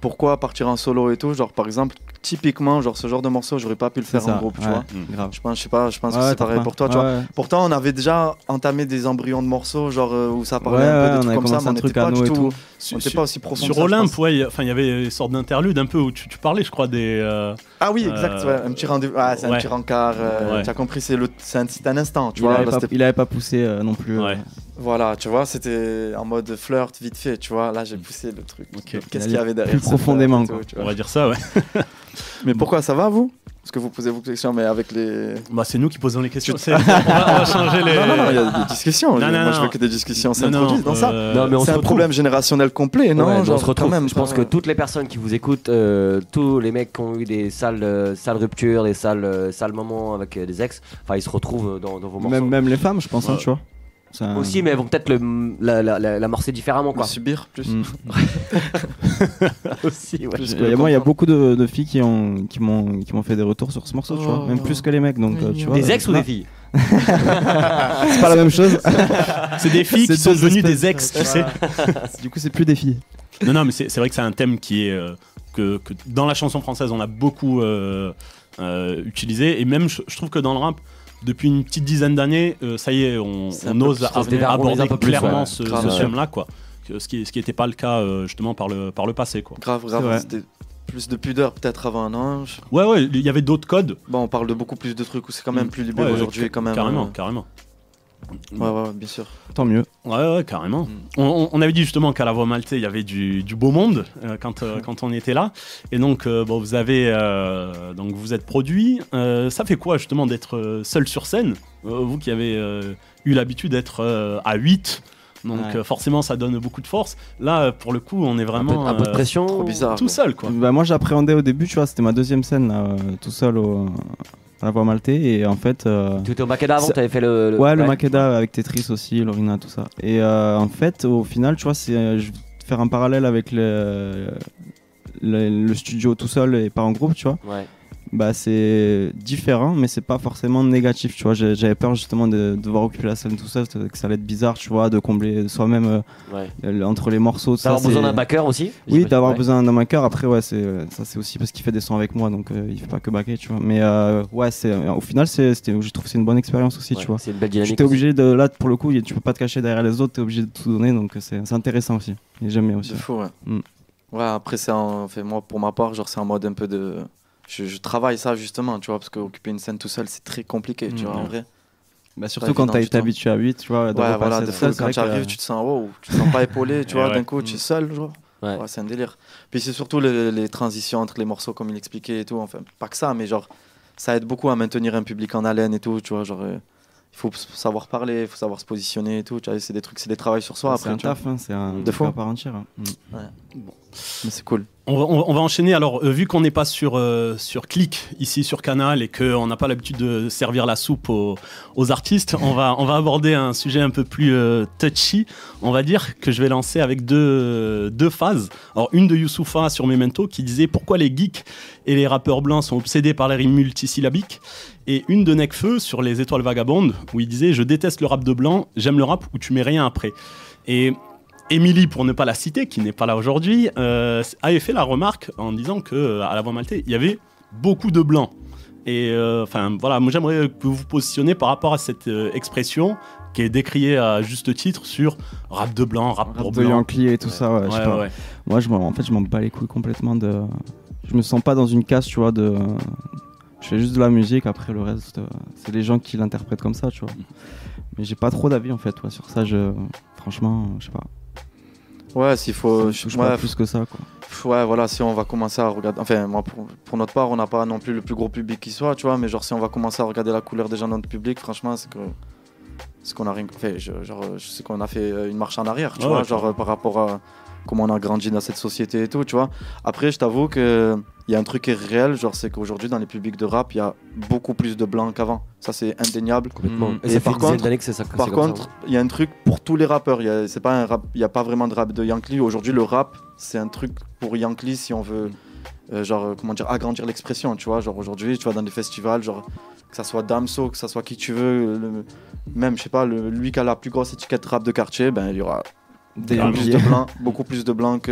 pourquoi partir en solo et tout, genre par exemple, typiquement, genre ce genre de morceau, j'aurais pas pu le faire en groupe, tu vois. Grave. Je pense que c'est pareil pour toi, tu vois. Pourtant, on avait déjà entamé des embryons de morceaux, genre où ça parlait un peu de trucs comme ça, mais on n'était pas du tout. On n'était pas aussi profond. Sur Olympe, ouais, il y avait une sorte d'interlude un peu où tu parlais, je crois, des. Ah oui, exact, ouais, un petit rendez-vous. Ah, c'est un petit rencard. Tu as compris, c'est un instant, tu vois. Il avait pas poussé non plus. Ouais. Voilà, tu vois, c'était en mode flirt vite fait, tu vois. Là, j'ai poussé le truc. Okay. Qu'est-ce qu'il y avait derrière? Plus profondément, quoi. On va dire ça, ouais. Mais pourquoi ça va, vous? Parce que vous posez vos questions, mais avec les. C'est nous qui posons les questions. On va changer les. Non, il y a des discussions. Moi, je veux que des discussions s'introduisent dans ça. C'est un problème générationnel complet, non? On se retrouve. Je pense que toutes les personnes qui vous écoutent, tous les mecs qui ont eu des sales ruptures, des sales moments avec des ex, ils se retrouvent dans vos morceaux. Même les femmes, je pense, tu vois. Aussi, mais elles vont peut-être l'amorcer différemment, quoi. Le subir plus. Aussi, ouais. Il y a beaucoup de filles qui m'ont fait des retours sur ce morceau, tu vois, même plus que les mecs, donc tu vois. Des ex ou des filles? C'est pas la même chose. C'est des filles qui sont devenues des ex, tu sais. Du coup, c'est plus des filles. Non, mais c'est vrai que c'est un thème qui est que dans la chanson française on a beaucoup utilisé, et même je trouve que dans le rap, depuis une petite dizaine d'années, ça y est, on ose aborder clairement ce thème-là, quoi. Ce qui n'était pas le cas justement par le passé, quoi. Grave. C'était plus de pudeur peut-être avant, non? Ouais, il y avait d'autres codes. On parle de beaucoup plus de trucs où c'est quand même plus libéré aujourd'hui, quand même. Carrément. Ouais, bien sûr. Tant mieux. Ouais, carrément. On avait dit justement qu'à la Voix Maltais, il y avait du beau monde quand on était là. Et donc, vous avez, donc vous êtes produit. Ça fait quoi justement d'être seul sur scène? Vous qui avez eu l'habitude d'être à 8. Donc forcément ça donne beaucoup de force. Là pour le coup on est vraiment un peu de pression, trop bizarre, tout seul, quoi. Moi j'appréhendais au début, tu vois, c'était ma deuxième scène là, tout seul à la Voix Maltais, et en fait tu étais au Makeda avant, t'avais fait le Makeda avec Tetris aussi, Lorina, tout ça, et en fait au final tu vois, je vais faire un parallèle avec le studio tout seul et pas en groupe, tu vois. C'est différent, mais c'est pas forcément négatif, tu vois. J'avais peur justement de devoir occuper la scène tout seul, que ça allait être bizarre, tu vois, de combler soi-même entre les morceaux. D'avoir besoin d'un backer aussi. Oui, d'avoir besoin d'un backer. Après, c'est aussi parce qu'il fait des sons avec moi, donc il fait pas que backer, tu vois. Mais au final, je trouve que c'est une bonne expérience aussi, tu vois. C'est une belle dynamique. J'étais obligé de, là, pour le coup, tu peux pas te cacher derrière les autres, t'es obligé de tout donner, donc c'est intéressant aussi. Et j'aime bien aussi. C'est fou, ouais. Ouais, après, moi, pour ma part, genre, c'est en mode un peu de. Je travaille ça justement, tu vois, parce qu'occuper une scène tout seul, c'est très compliqué, tu vois, en vrai. Surtout quand t'as été habitué à 8, tu vois. Des fois, quand tu arrives, tu te sens pas épaulé, tu vois, d'un coup, tu es seul, genre. Ouais, c'est un délire. Puis c'est surtout les transitions entre les morceaux, comme il expliquait et tout. Enfin, pas que ça, mais genre, ça aide beaucoup à maintenir un public en haleine et tout, tu vois, genre. Il faut savoir parler, il faut savoir se positionner et tout. Tu vois, c'est des travails sur soi. C'est un taf, c'est un truc à part entière. Bon. Mais c'est cool. On va enchaîner. Alors, vu qu'on n'est pas sur Click ici sur Canal et qu'on n'a pas l'habitude de servir la soupe aux artistes, on va aborder un sujet un peu plus touchy. On va dire que je vais lancer avec deux phases. Alors, une de Youssoupha sur Memento qui disait pourquoi les geeks et les rappeurs blancs sont obsédés par les rimes multisyllabiques. Et une de Nekfeu sur les Étoiles Vagabondes où il disait je déteste le rap de blanc, j'aime le rap où tu mets rien après. Et Émilie, pour ne pas la citer, qui n'est pas là aujourd'hui, avait fait la remarque en disant qu'à la Voix Maltais, il y avait beaucoup de blancs. Et enfin voilà, moi j'aimerais que vous vous positionnez par rapport à cette expression qui est décriée à juste titre sur rap de blanc, rap pour de blanc. Yankee et tout ça. Ouais, je sais pas. Moi, en fait, je m'en bats les couilles complètement de. Je me sens pas dans une case, tu vois, de. Je fais juste de la musique, après le reste, c'est les gens qui l'interprètent comme ça, tu vois. Mais j'ai pas trop d'avis en fait, sur ça. Franchement, je sais pas. Ouais, s'il faut. Je pas plus que ça, quoi. Ouais, voilà, si on va commencer à regarder. Enfin, moi, pour notre part, on n'a pas non plus le plus gros public qui soit, tu vois. Mais genre, si on va commencer à regarder la couleur des gens dans notre public, franchement, c'est qu'on a rien fait. Je sais qu'on a fait une marche en arrière, tu vois, genre par rapport à comment on a grandi dans cette société et tout, tu vois. Après, je t'avoue que il y a un truc qui est réel, genre c'est qu'aujourd'hui dans les publics de rap, il y a beaucoup plus de blancs qu'avant. Ça c'est indéniable. Complètement. Et ça fait une dizaine d'années que c'est ça. Par contre, il y a un truc pour tous les rappeurs. Il y a pas vraiment de rap de Yankee. Aujourd'hui, le rap, c'est un truc pour Yankee si on veut, agrandir l'expression, tu vois. Genre aujourd'hui, tu vas dans des festivals, genre que ça soit Damso, que ça soit qui tu veux, même je sais pas, lui qui a la plus grosse étiquette rap de quartier, ben il y aura beaucoup plus de blancs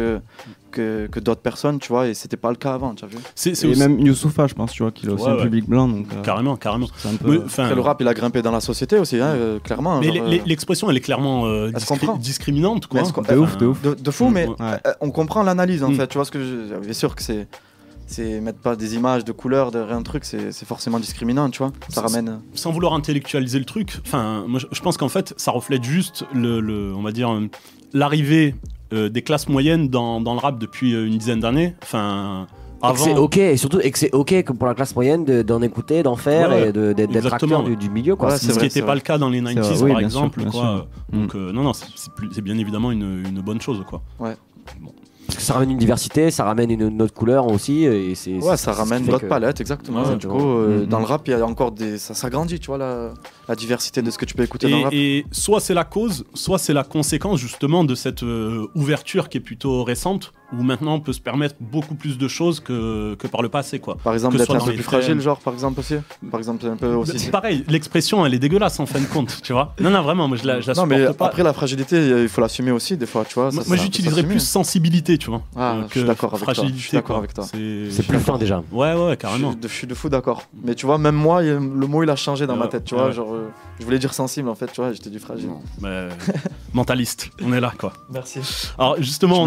que d'autres personnes, tu vois, et c'était pas le cas avant, tu as vu. Et même Youssoupha, je pense, tu vois, qu'il a aussi un public blanc, donc carrément. Après, le rap, il a grimpé dans la société aussi, clairement. Mais l'expression, elle est clairement discriminante, quoi. De fou, mais on comprend l'analyse, en fait. Tu vois ce que bien sûr que c'est mettre pas des images de couleurs, de rien de truc, c'est forcément discriminant, tu vois. Ça ramène. Sans vouloir intellectualiser le truc, enfin, moi, je pense qu'en fait, ça reflète juste on va dire, l'arrivée des classes moyennes dans le rap depuis une dizaine d'années. Enfin, avant. C'est ok, et surtout que c'est ok que pour la classe moyenne d'en écouter, d'en faire et d'être acteur du milieu, quoi. Ce qui n'était pas le cas dans les 90s, par exemple, quoi. Donc non, c'est bien évidemment une bonne chose, quoi. Ouais. Bon. Parce que ça ramène une diversité, ça ramène une autre couleur aussi. Et ça ramène d'autres palettes, exactement. Du coup, dans le rap, il y a encore ça grandit, tu vois, la diversité de ce que tu peux écouter dans le rap. Et soit c'est la cause, soit c'est la conséquence justement de cette ouverture qui est plutôt récente, où maintenant on peut se permettre beaucoup plus de choses que par le passé, quoi. Par exemple, d'être un peu plus fragile, genre, par exemple aussi. Par exemple, un peu aussi. C'est pareil, l'expression, elle est dégueulasse en fin de compte, tu vois. Non, vraiment, moi je la supporte mais pas. Après, la fragilité, il faut l'assumer aussi, des fois, tu vois. Moi j'utiliserais plus sensibilité, tu vois. Je suis d'accord avec toi. C'est plus fin déjà. Ouais, carrément. Je suis de fou d'accord. Mais tu vois, même moi, le mot il a changé dans ma tête, tu vois. Genre, je voulais dire sensible en fait, tu vois, j'étais du fragile. Mentaliste, on est là, quoi. Merci. Alors justement,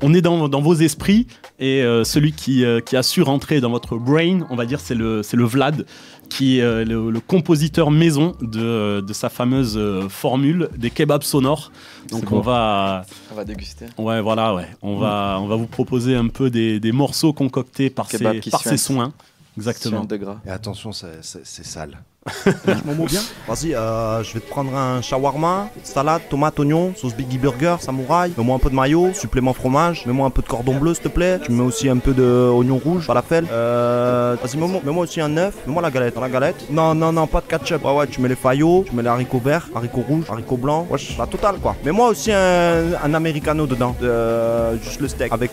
on est dans vos esprits, et celui qui a su rentrer dans votre brain, on va dire, c'est le Vlad, qui est le compositeur maison de sa fameuse formule des kebabs sonores. Donc on va déguster. Ouais, voilà, ouais. On va vous proposer un peu des morceaux concoctés par ses soins. Exactement. Et attention, c'est sale. Franchement, mot bien. Vas-y, je vais te prendre un shawarma, salade, tomate, oignon, sauce Biggie Burger, samouraï. Mets-moi un peu de mayo, supplément fromage. Mets-moi un peu de cordon bleu, s'il te plaît. Tu me mets aussi un peu d'oignon rouge, falafel. Vas-y, mets-moi aussi un œuf. Mets-moi la galette. Dans la galette. Non, pas de ketchup. Ouais, tu mets les faillots, tu mets les haricots verts, haricots rouges, haricots blancs. Wesh, la totale, quoi. Mets-moi aussi un americano dedans. Juste le steak. Avec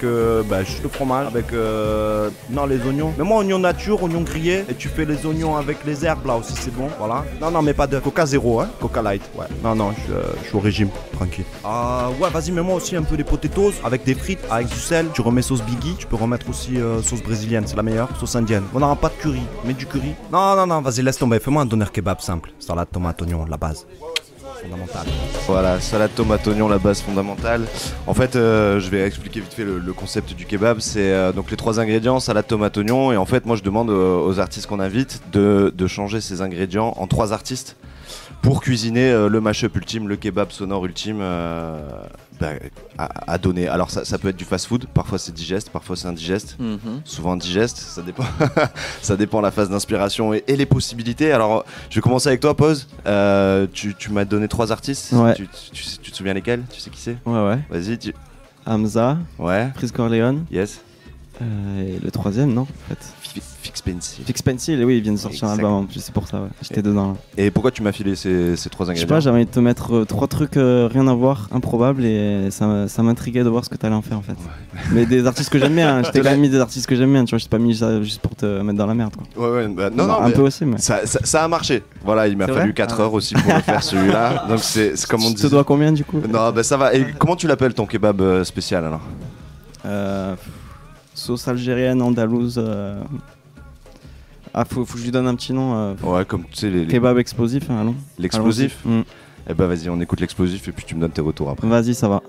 juste le fromage. Avec les oignons. Mets-moi oignon nature, oignon grillé. Et tu fais les oignons avec les herbes là aussi. C'est bon, voilà. Non, mais pas de Coca zéro, hein. Coca light, ouais. Non, je suis au régime, tranquille. Ouais, vas-y, mets-moi aussi un peu des potatoes avec des frites, avec du sel. Tu remets sauce Biggie, tu peux remettre aussi sauce brésilienne, c'est la meilleure. Sauce indienne. On n'aura pas de curry, mets du curry. Non, vas-y, laisse tomber. Fais-moi un doner kebab simple. Salade, tomate, oignon, la base. Fondamentale. Voilà, salade, tomate, oignon, la base fondamentale. En fait, je vais expliquer vite fait le concept du kebab. C'est donc les 3 ingrédients, salade, tomate, oignon. Et en fait, moi, je demande aux artistes qu'on invite de changer ces ingrédients en 3 artistes pour cuisiner le mash-up ultime, le kebab sonore ultime à donner. Alors ça peut être du fast-food, parfois c'est digeste, parfois c'est indigeste, souvent indigeste, ça dépend. Ça dépend la phase d'inspiration et les possibilités. Alors je vais commencer avec toi, Pause. Tu m'as donné 3 artistes. Ouais. Tu te souviens lesquels? Tu sais qui c'est? Ouais. Vas-y. Hamza. Ouais. Chris Corleone. Yes. Et le 3e, non, en fait. Fix Pencil, oui, il vient de sortir un album en plus, c'est pour ça, ouais. J'étais dedans. Là. Et pourquoi tu m'as filé ces 3 ingrédients? Je sais pas, j'avais envie de te mettre 3 trucs rien à voir, improbables, et ça m'intriguait de voir ce que t'allais en faire en fait. Ouais. Mais des artistes que j'aime bien, je t'ai quand même mis des artistes que j'aime bien, tu vois, je t'ai pas mis ça juste pour te mettre dans la merde, quoi. Ouais, non, un peu aussi, mais. Ça a marché. Voilà, il m'a fallu 4 heures aussi pour le faire celui-là. Donc c'est comme on dit. Tu te dois combien du coup? Non, ça va. Et comment tu l'appelles ton kebab spécial alors? Sauce algérienne, andalouse. Ah, faut que je lui donne un petit nom. Ouais, comme tu sais, les kebab explosif, allons. L'explosif. Eh bah vas-y, on écoute l'explosif et puis tu me donnes tes retours après. Vas-y, ça va.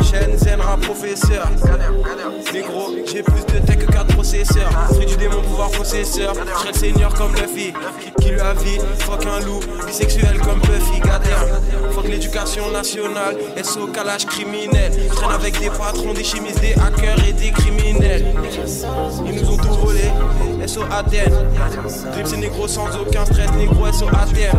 Shenzhen, rap professeur. Négro, j'ai plus de tech que 4 processeurs. Fruit du démon, pouvoir possesseur. Je serai le seigneur comme Luffy, qui lui a vie. Fuck un loup, bisexuel comme Buffy. Fuck l'éducation nationale, SO calage criminel. Je traîne avec des patrons, des chimistes, des hackers et des criminels. Ils nous ont tout volé, SO ADN. Drip c'est négro sans aucun stress, négro SO ADN.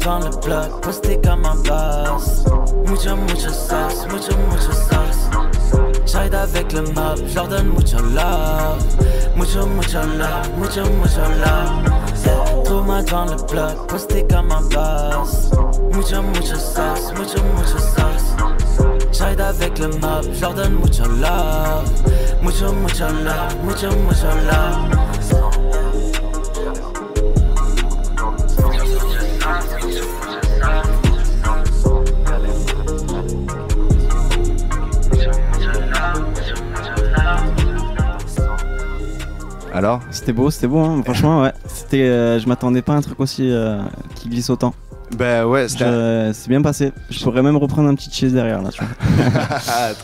Dans le bloc, posté comme un boss. Mucho sauce, mucho sauce. J'arrive avec le mob, j'leur donne mucho love. Mucho love, mucho love. Yeah. Thomas dans le bloc, posté comme un boss. Mucho sauce, mucho sauce. J'arrive avec le mob, j'leur donne mucho love. Mucho love, mucho love. Alors, c'était beau, hein. Franchement, ouais. Je m'attendais pas à un truc aussi qui glisse autant. Bah ouais, c'est bien passé. Je pourrais même reprendre un petit cheese derrière là, tu vois.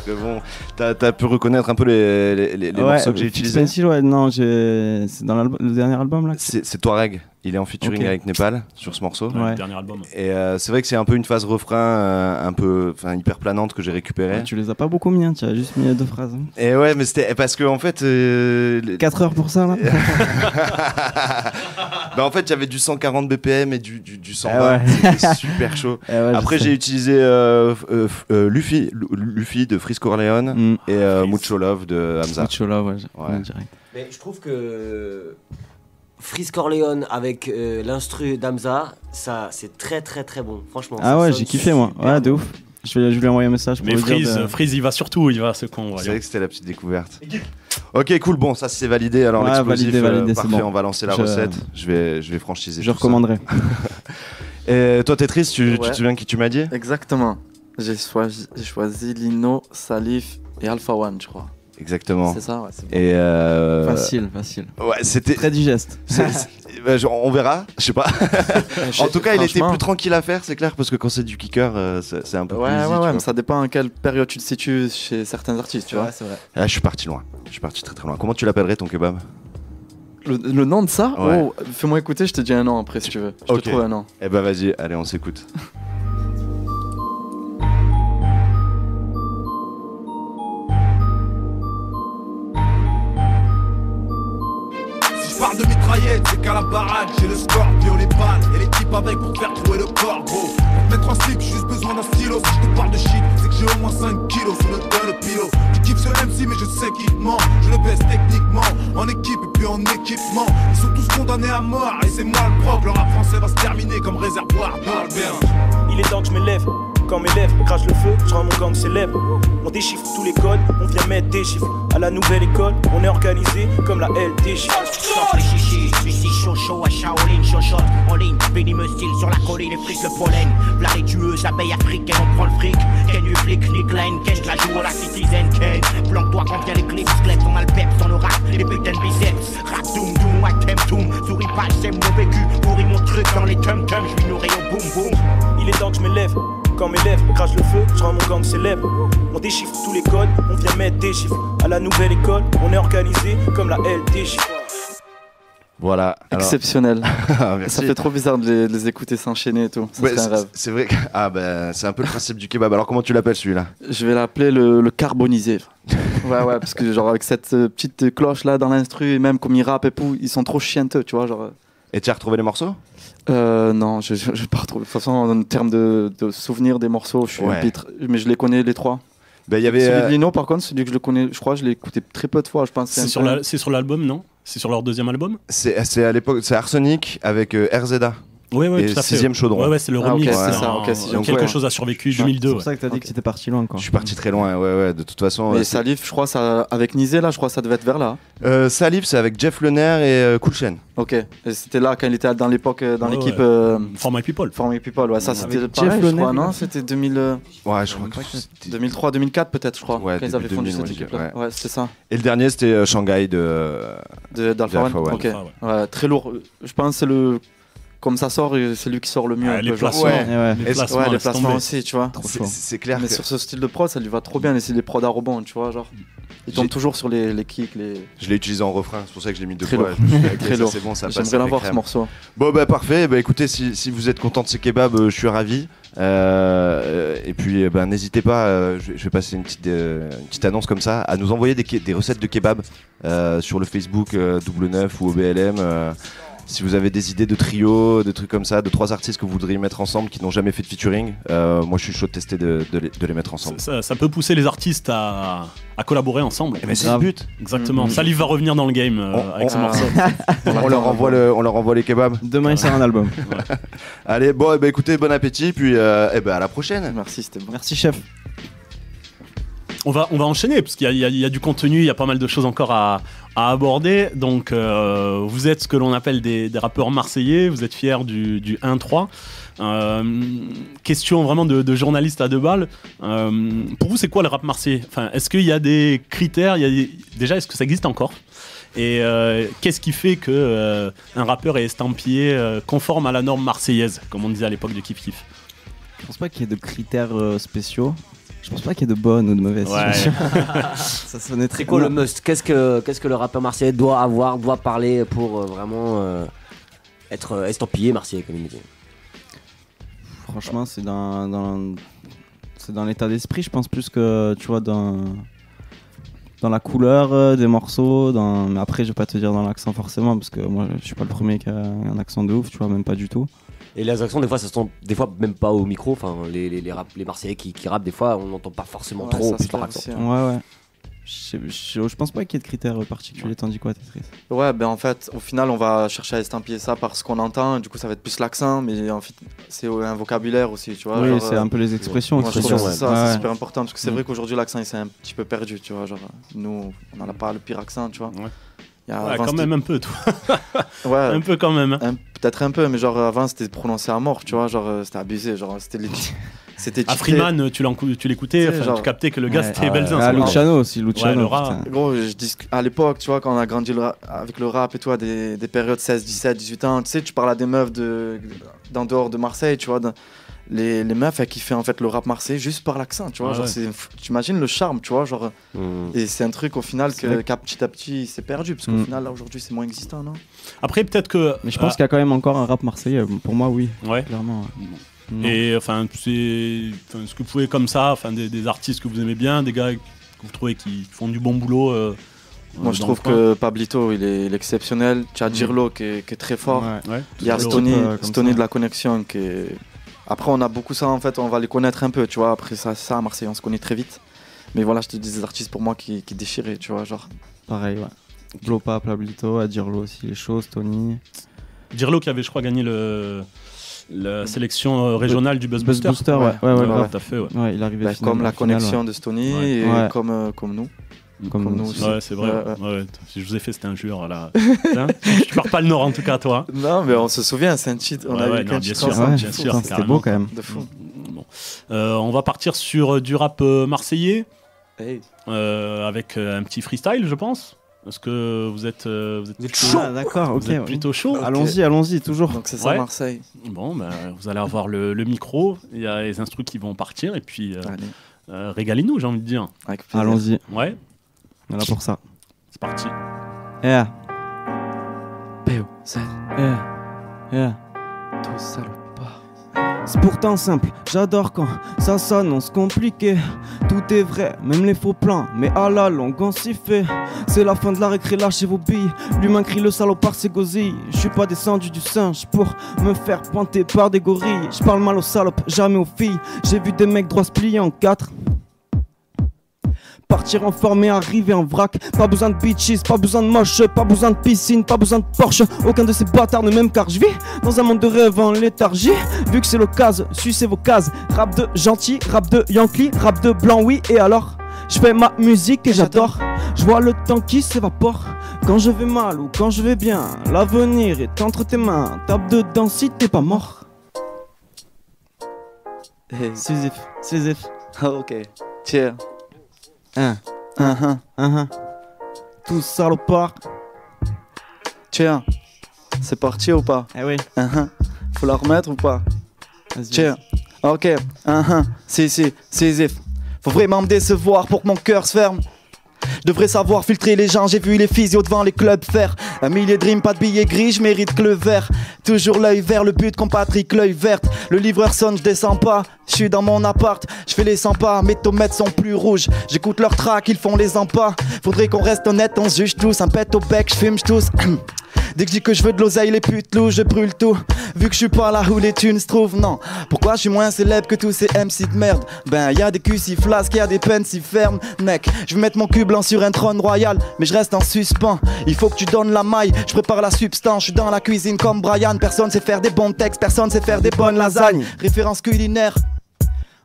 Très bon. T'as pu reconnaître un peu les morceaux que j'ai utilisés. Pencil, ouais, non, c'est dans le dernier album là. C'est Touareg. Il est en featuring avec Népal sur ce morceau. Ouais. Le dernier album. Et c'est vrai que c'est un peu une phase refrain un peu hyper planante que j'ai récupérée. Ouais, tu les as pas beaucoup mis, hein, tu as juste mis 2 phrases. Hein. Et ouais, mais c'était parce que en fait 4 heures pour ça là. Bah en fait, il y avait du 140 BPM et du 120. C'était super chaud. Ouais, après j'ai utilisé Luffy de Freeze Corleone et Mucho Love de Hamza. Mucho Love, ouais. Direct. Mais je trouve que Freeze Corleone avec l'instru d'Hamza, ça c'est très très très bon, franchement. Ah ouais, j'ai kiffé moi, ouais, de ouf. Je vais lui envoyer un message. Mais Freeze, il va surtout, il va ce con. C'est vrai que c'était la petite découverte. Ok, cool, bon, ça c'est validé. Alors l'explosif, validé, parfait, bon. On va lancer la recette. Je vais franchiser. Je recommanderai. Et toi, Tetris, tu te souviens qui tu m'as dit? Exactement. J'ai choisi Lino, Salif et Alpha One, je crois. Exactement. C'est ça, ouais. C'est bon. Et Facile. Ouais, c'était très digeste. On verra, je sais pas. En tout cas, il était plus tranquille à faire, c'est clair, parce que quand c'est du kicker, c'est un peu plus easy. Ouais, mais ça dépend à quelle période tu te situes chez certains artistes, tu vois. C'est vrai. Ah, je suis parti loin. Je suis parti très très loin. Comment tu l'appellerais ton kebab? Le nom de ça? Ouais. Oh, fais-moi écouter, je te dis un nom après si tu veux. Je te trouve un nom. Eh ben vas-y, allez, on s'écoute. Parle de mitraillette, c'est qu'à la baraque, j'ai le scorpion, les balles et les types avec pour te faire trouver le corps, gros. Pour te mettre en slip, j'ai juste besoin d'un stylo. Si je te parle de shit, c'est que j'ai au moins 5 kilos sur le gun, le pilote. Tu kiffes ce MC, mais je sais qu'il te ment. Je le baisse techniquement, en équipe et puis en équipement. Ils sont tous condamnés à mort et c'est moi le proc. Le rap français va se terminer comme réservoir d'Albert. Il est temps que je m'élève. Quand mes lèvres crachent le feu, je rends mon gang célèbre. On déchiffre tous les codes, on vient mettre des chiffres. À la nouvelle école, on est organisé comme la LD chiffre. Sors les chichis, je suis si chaud à Shaolin, chochotte en ligne, béni me style sur la colline et fric le pollen. V'là les tueuses, abeilles africaines, on prend le fric. Ken du flic, nique la haine, Ken la joue à la citizen, Ken. Planque-toi quand vient les clips, squelette, on a le peps dans le rap, les putains de biceps. Rap doom doom, I tem toom, souris pas, j'aime mon vécu. Pourris mon truc dans les tum-tum, je suis nourri au boum boum. Il est temps que je m'élève. Quand mes lèvres crachent le feu, je rends mon gang célèbre. On déchiffre tous les codes, on vient mettre des chiffres. À la nouvelle école, on est organisé comme la LD chiffre. Voilà. Alors... Exceptionnel. Ça fait trop bizarre de les écouter s'enchaîner et tout. Ouais, un rêve. C'est vrai que c'est un peu le principe du kebab. Alors comment tu l'appelles celui-là? Je vais l'appeler le carbonisé. ouais, parce que genre avec cette petite cloche là dans l'instru, et même comme ils rappent et tout, ils sont trop chianteux, tu vois, genre Et tu as retrouvé les morceaux? Non, je n'ai pas retrouvé. De toute façon, en termes de souvenirs des morceaux, je suis un pitre. Mais je les connais les 3. Il y avait celui de Lino, par contre, celui que je le connais, je crois, je l'ai écouté très peu de fois. Je pense. C'est sur l'album, non? C'est sur leur deuxième album? C'est à l'époque, c'est Arsenic avec RZA. Oui, et tout à fait. 6ème chaudron. Ouais, c'est le remix. Okay, c'est ça. Okay, donc quelque chose a survécu, 2002. C'est pour ça que t'as dit que c'était parti loin, quoi. Je suis parti très loin, ouais, de toute façon. Mais Salif, je crois, ça, avec Nizé, là, je crois que ça devait être vers là. Salif, c'est avec Jeff Lener et Cool Chain. Ok, et c'était là quand il était dans l'époque, dans l'équipe. For My People. For My People, ouais, ça c'était pareil, je crois, non? C'était 2000. Ouais, je crois que c'était 2003, 2004 peut-être, je crois. Ouais, quand ils avaient fondu cette équipe-là. Ouais, c'était ça. Et le dernier, c'était Shanghai d'Alpha One. Ok, ouais, très lourd. Je pense que c'est le. Comme ça sort, c'est lui qui sort le mieux. Les placements, les placements aussi, tu vois. C'est clair. Mais sur ce style de prod, ça lui va trop bien. Et c'est des prods à rebond, tu vois, genre. Il tombe toujours sur les kicks. Je l'ai utilisé en refrain, c'est pour ça que je l'ai mis 2 fois. Très lourd. C'est bon, ça passe. J'aimerais l'avoir ce morceau. Bon, bah parfait. Bah écoutez, si vous êtes content de ces kebabs, je suis ravi. Et puis, n'hésitez pas. Je vais passer une petite annonce comme ça, à nous envoyer des recettes de kebabs sur le Facebook Double 9 ou OBLM. Si vous avez des idées de trio, de trucs comme ça, de 3 artistes que vous voudriez mettre ensemble qui n'ont jamais fait de featuring, moi je suis chaud de tester de les mettre ensemble. Ça peut pousser les artistes à collaborer ensemble. Mais c'est le but. Exactement. Salif va revenir dans le game avec ce morceau. On leur envoie les kebabs. Demain il sort un album. Allez, bon, écoutez, bon appétit, puis à la prochaine. Merci, c'était bon. Merci chef. On va enchaîner parce qu'il y a du contenu, il y a pas mal de choses encore à aborder. Donc vous êtes ce que l'on appelle des rappeurs marseillais, vous êtes fiers du 1-3. Question vraiment de journaliste à 2 balles. Pour vous, c'est quoi le rap marseillais? Enfin, est-ce qu'il y a des critères? Déjà, est-ce que ça existe encore? Et qu'est-ce qui fait que un rappeur est estampillé conforme à la norme marseillaise, comme on disait à l'époque de Kif Kif? Je pense pas qu'il y ait de critères spéciaux. Je pense pas qu'il y ait de bonnes ou de mauvaises. Ouais. Ça sonnait très C'est quoi le must? Qu'est-ce que le rappeur marseillais doit parler pour vraiment être estampillé marseillais, comme il dit? Franchement, c'est dans l'état d'esprit, je pense, plus que tu vois dans la couleur des morceaux. Mais après, je vais pas te dire dans l'accent forcément, parce que moi, je suis pas le premier qui a un accent de ouf, tu vois, même pas du tout. Et les accents, des fois, ça se sent même pas au micro. Enfin, les Marseillais qui rappent, des fois, on n'entend pas forcément trop leur accent. Ouais. Je pense pas qu'il y ait de critères particuliers, t'en dis quoi, Tetris? Ouais, en fait, au final, on va chercher à estampiller ça par ce qu'on entend. Du coup, ça va être plus l'accent, mais en fait, c'est un vocabulaire aussi, tu vois. Oui, c'est un peu les expressions. Moi, je trouve que c'est super important, parce que c'est vrai qu'aujourd'hui, l'accent, il s'est un petit peu perdu, tu vois. Genre, nous, on n'a pas le pire accent, tu vois. Quand même un peu, toi. Ouais, un peu quand même. Peut-être un peu, mais genre avant, c'était prononcé à mort, tu vois. Genre, c'était abusé. Genre, c'était à Freeman, tu l'écoutais, tu captais que le gars c'était Belzin. Luciano aussi, Luciano. Gros, à l'époque, tu vois, quand on a grandi avec le rap et toi, des périodes 16, 17, 18 ans, tu sais, tu parles à des meufs d'en dehors de Marseille, tu vois. Les meufs, elles kiffaient en fait le rap marseillais juste par l'accent, tu vois. Genre, tu imagines le charme, tu vois. Genre, et c'est un truc au final que petit à petit s'est perdu, parce qu'au final, là aujourd'hui, c'est moins existant, non? Après, peut-être que. Mais je pense qu'il y a quand même encore un rap marseillais, pour moi, oui. Ouais. Clairement. Et enfin, est-ce que vous pouvez comme ça, des artistes que vous aimez bien, des gars que vous trouvez qui font du bon boulot. Moi je trouve que Pablito il est exceptionnel. Tu as Jirlo qui est très fort. Il y a Stony de la Connexion qui est. Après on a beaucoup ça en fait, on va les connaître un peu, tu vois. Après ça à Marseille on se connaît très vite. Mais voilà, je te dis des artistes pour moi qui déchiraient, tu vois, genre. Pareil, ouais. Glopa, Pablito, Jirlo aussi, les choses, Stony. Jirlo qui avait je crois gagné la sélection régionale du Buzz Booster. Ouais, tout à fait. Ouais, il arrivait comme la connexion de Stony et comme nous. Comme nous aussi. Ouais, c'est vrai. Ouais. Si je vous ai fait, c'était un jure là. Tu pars pas le Nord en tout cas, toi. Non, mais on se souvient, c'est un cheat. On a eu bien sûr. C'était beau quand même. De fou. Bon. On va partir sur du rap marseillais. Hey. Avec un petit freestyle, je pense. Est-ce que vous êtes chaud? Ah, d'accord, ok. Vous êtes plutôt chaud. Allons-y, toujours. Donc c'est ça, Marseille. Bon, vous allez avoir le micro, il y a les instrus qui vont partir, et puis régalez-nous, j'ai envie de dire. Allons-y. Ouais. On est là pour ça. C'est parti. Yeah. PO, Z. Yeah. Tous salopards. C'est pourtant simple, j'adore quand ça s'annonce compliqué. Tout est vrai, même les faux plans, mais à la longue on s'y fait. C'est la fin de la récré, lâchez vos billes. L'humain crie le salopard, c'est gosille. Je suis pas descendu du singe pour me faire pointer par des gorilles. Je parle mal aux salopes, jamais aux filles. J'ai vu des mecs droits se plier en 4. Partir en forme et arriver en vrac. Pas besoin de bitches, pas besoin de moche, pas besoin de piscine, pas besoin de Porsche. Aucun de ces bâtards ne m'aime car je vis dans un monde de rêve en léthargie. Vu que c'est l'occasion, sucez vos cases. Rap de gentil, rap de Yankee, rap de blanc, oui. Et alors, je fais ma musique et j'adore. Je vois le temps qui s'évapore. Quand je vais mal ou quand je vais bien, l'avenir est entre tes mains. Tape dedans si t'es pas mort. Hey. Sisyphe. Ok. Tiens. Tout salopard. Tiens. C'est parti ou pas? Eh oui. Faut la remettre ou pas? Tiens. Ok. Sisyphe. Faut vraiment me décevoir pour que mon cœur se ferme. Je devrais savoir filtrer les gens, j'ai vu les physios devant les clubs faire 1 millier de rimes, pas de billets gris, je mérite que le vert. Toujours l'œil vert, le but comme Patrick, l'œil verte. Le livreur sonne, je descends pas, je suis dans mon appart, je fais les 100 pas, mes tomates sont plus rouges. J'écoute leurs tracks, ils font les empas. Faudrait qu'on reste honnête, on se juge tous, un pet au bec, je fume, je tousse. Dès que je dis que je veux de l'oseille, les putes loups, je brûle tout. Vu que je suis pas là où les thunes se trouvent, non. Pourquoi je suis moins célèbre que tous ces MC de merde? Ben y'a des culs si flasques, y'a des peines si fermes. Mec, je vais mettre mon cul blanc sur un trône royal, mais je reste en suspens. Il faut que tu donnes la maille, je prépare la substance. Je suis dans la cuisine comme Brian. Personne sait faire des bons textes, personne sait faire des bonnes lasagnes. Référence culinaire.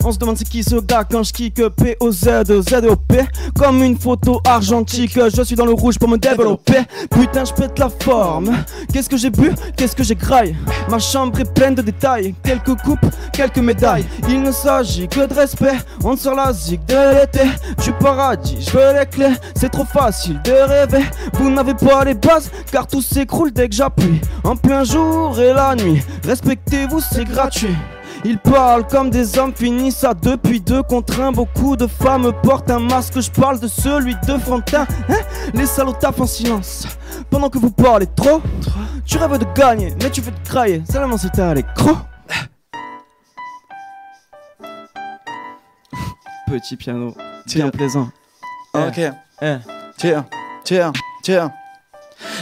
On se demande c'est qui ce gars quand je kick P-O-Z-Z-O-P. Comme une photo argentique, je suis dans le rouge pour me développer. Putain je pète la forme. Qu'est-ce que j'ai bu, qu'est-ce que j'ai graille. Ma chambre est pleine de détails. Quelques coupes, quelques médailles. Il ne s'agit que de respect. On sort la zig de l'été. Du paradis, je veux les clés. C'est trop facile de rêver. Vous n'avez pas les bases, car tout s'écroule dès que j'appuie. En plein jour et la nuit. Respectez-vous, c'est gratuit. Ils parlent comme des hommes, finissent à 2 puis 2 contre 1. Beaucoup de femmes portent un masque, je parle de celui de Fantin. Les salauds tapent en silence pendant que vous parlez trop. Tu rêves de gagner, mais tu veux te crailler seulement si t'as l'écran. Petit piano, bien plaisant. Ok. Tiens.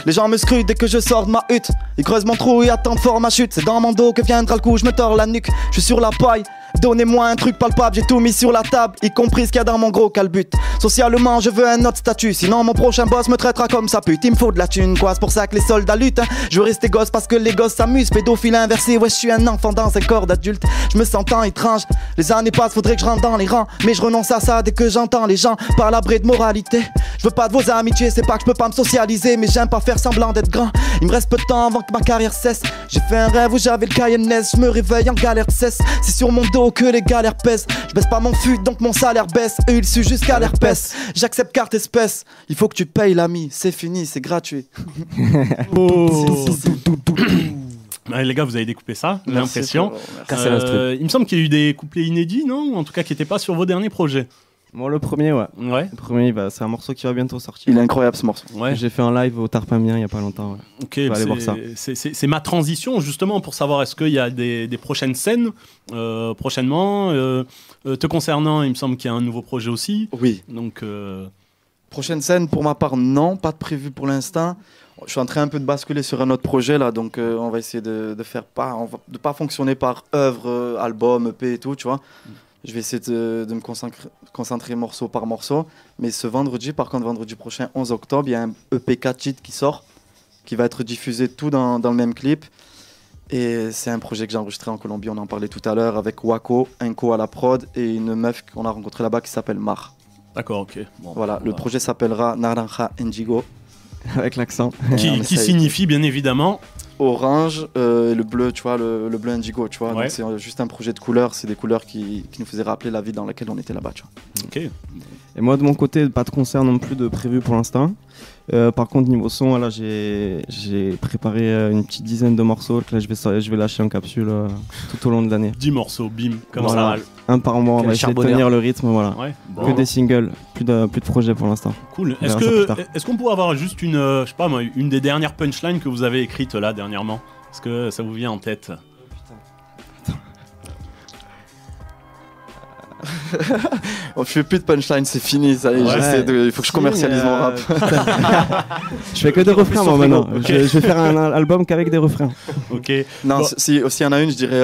Les gens me scrutent dès que je sors de ma hutte. Ils creusent mon trou et attendent fort ma chute. C'est dans mon dos que viendra le coup, je me tords la nuque. Je suis sur la paille, donnez-moi un truc palpable. J'ai tout mis sur la table, y compris ce qu'il y a dans mon gros calbut. Socialement je veux un autre statut, sinon mon prochain boss me traitera comme sa pute. Il me faut de la thune quoi, c'est pour ça que les soldats luttent. Je veux rester gosse parce que les gosses s'amusent. Pédophile inversé, ouais je suis un enfant dans un corps d'adulte. Je me sens tant étrange, les années passent, faudrait que je rentre dans les rangs. Mais je renonce à ça dès que j'entends les gens parler de moralité. Je veux pas de vos amitiés, c'est pas que je peux pas me socialiser, mais j'aime pas faire semblant d'être grand. Il me reste peu de temps avant que ma carrière cesse. J'ai fait un rêve où j'avais le Cayenne, je me réveille en galère de cesse. C'est sur mon dos que les galères pèsent. Je baisse pas mon fut donc mon salaire baisse. Eux ils suent jusqu'à l'herpès. J'accepte carte espèce. Il faut que tu payes l'ami, c'est fini, c'est gratuit. Allez, les gars, vous avez découpé ça, j'ai l'impression. Il me semble qu'il y a eu des couplets inédits, non? Ou en tout cas qui n'étaient pas sur vos derniers projets. Bon, le premier, ouais. Le premier, c'est un morceau qui va bientôt sortir. Il est incroyable ce morceau. Ouais. J'ai fait un live au Tarpamien il y a pas longtemps. Ouais. Ok, allez voir ça. C'est ma transition justement pour savoir est-ce qu'il y a des prochaines scènes prochainement. Te concernant, il me semble qu'il y a un nouveau projet aussi. Oui. Donc. Prochaine scène, pour ma part, non, pas de prévu pour l'instant. Je suis en train un peu de basculer sur un autre projet là, donc on va essayer de pas fonctionner par œuvre, album, EP et tout, tu vois. Je vais essayer de me concentrer morceau par morceau. Mais ce vendredi, par contre, vendredi prochain, 11 octobre, il y a un EP 4 titres qui sort, qui va être diffusé tout dans le même clip. Et c'est un projet que j'ai enregistré en Colombie, on en parlait tout à l'heure, avec Wako, Inco à la prod et une meuf qu'on a rencontrée là-bas qui s'appelle Mar. D'accord, ok. Bon, voilà, le projet s'appellera Naranja Indigo. Avec l'accent. Qui signifie bien évidemment orange, le bleu, tu vois, le bleu indigo, tu vois. Ouais. Donc c'est juste un projet de couleurs, c'est des couleurs qui nous faisaient rappeler la vie dans laquelle on était là-bas, tu vois. Ok. Et moi de mon côté, pas de concert non plus de prévu pour l'instant. Par contre niveau son, voilà, j'ai préparé une petite dizaine de morceaux que là je vais lâcher en capsule tout au long de l'année. 10 morceaux, bim, comme voilà. ça. Un par mois, on va essayer de tenir le rythme, voilà. Ouais, bon. Que des singles, plus de projets pour l'instant. Cool. Est-ce qu'on pourrait avoir juste une des dernières punchlines que vous avez écrites là dernièrement? Est-ce que ça vous vient en tête? Je fais plus de punchline, c'est fini. Ça y est, il faut que je commercialise mon rap. Je fais que des refrains moi maintenant. Je vais faire un album qu'avec des refrains. Ok. Non, s'il y en a une, je dirais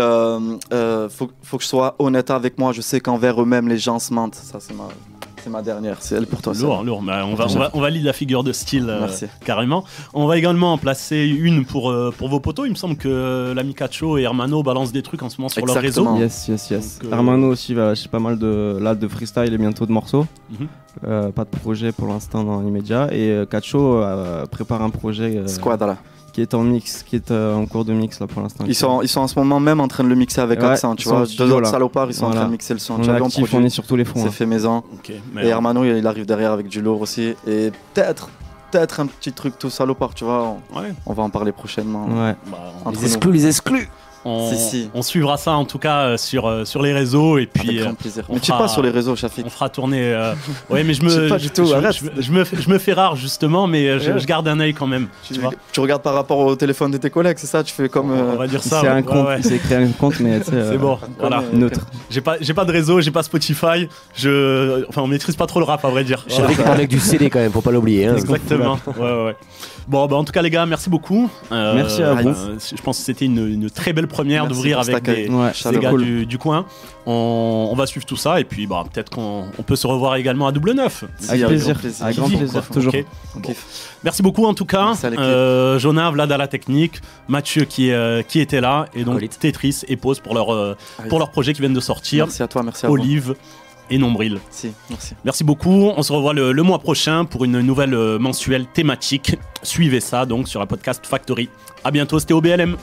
faut que je sois honnête avec moi. Je sais qu'envers eux-mêmes, les gens se mentent. Ça, c'est ma dernière. C'est elle pour toi. Lourd. Bah, on valide la figure de style carrément. On va également en placer une pour vos potos. Il me semble que l'ami Kacho et Hermano balancent des trucs en ce moment sur leur réseau. Yes. Donc, Hermano aussi va lâcher pas mal de freestyle et bientôt de morceaux. Pas de projet pour l'instant dans l'immédiat. Et Kacho prépare un projet. Squad là. Qui est en mix, qui est en cours de mix là pour l'instant. Ils sont en ce moment même en train de le mixer avec Accent, tu vois. Deux autres salopards, ils sont en train de mixer le son. On est sur tous les fronts. C'est fait maison. Et Hermano, il arrive derrière avec du lourd aussi. Et peut-être un petit truc tout salopard, tu vois. On va en parler prochainement. Ouais. Les exclus. On suivra ça en tout cas sur les réseaux et puis avec grand plaisir. Mais tu es pas sur les réseaux, Shafik. On fera tourner. Ouais, mais je me fais rare justement, mais je garde un œil quand même. Tu regardes par rapport au téléphone de tes collègues, c'est ça? Tu fais comme. On va dire ça. C'est un compte. Il s'est créé un compte, mais c'est bon. Voilà. Neutre. J'ai pas de réseau, j'ai pas Spotify. On maîtrise pas trop le rap à vrai dire. Shafik est avec du CD quand même, faut pas l'oublier. Exactement. Ouais. Bon, en tout cas les gars, merci beaucoup. Merci à vous. Je pense que c'était une très belle première d'ouvrir avec des gars du coin. On va suivre tout ça et puis peut-être qu'on peut se revoir également à Double 9. Avec plaisir. Avec grand plaisir, toujours. Bon. Merci beaucoup en tout cas. Jonah, Vlad à la technique, Mathieu qui était là et donc Tetris et Pause pour leur projet qui viennent de sortir. Merci à toi, merci à Olive et Nombril. Merci beaucoup. On se revoit le mois prochain pour une nouvelle mensuelle thématique. Suivez ça donc sur la podcast Factory. À bientôt, c'était OBLM.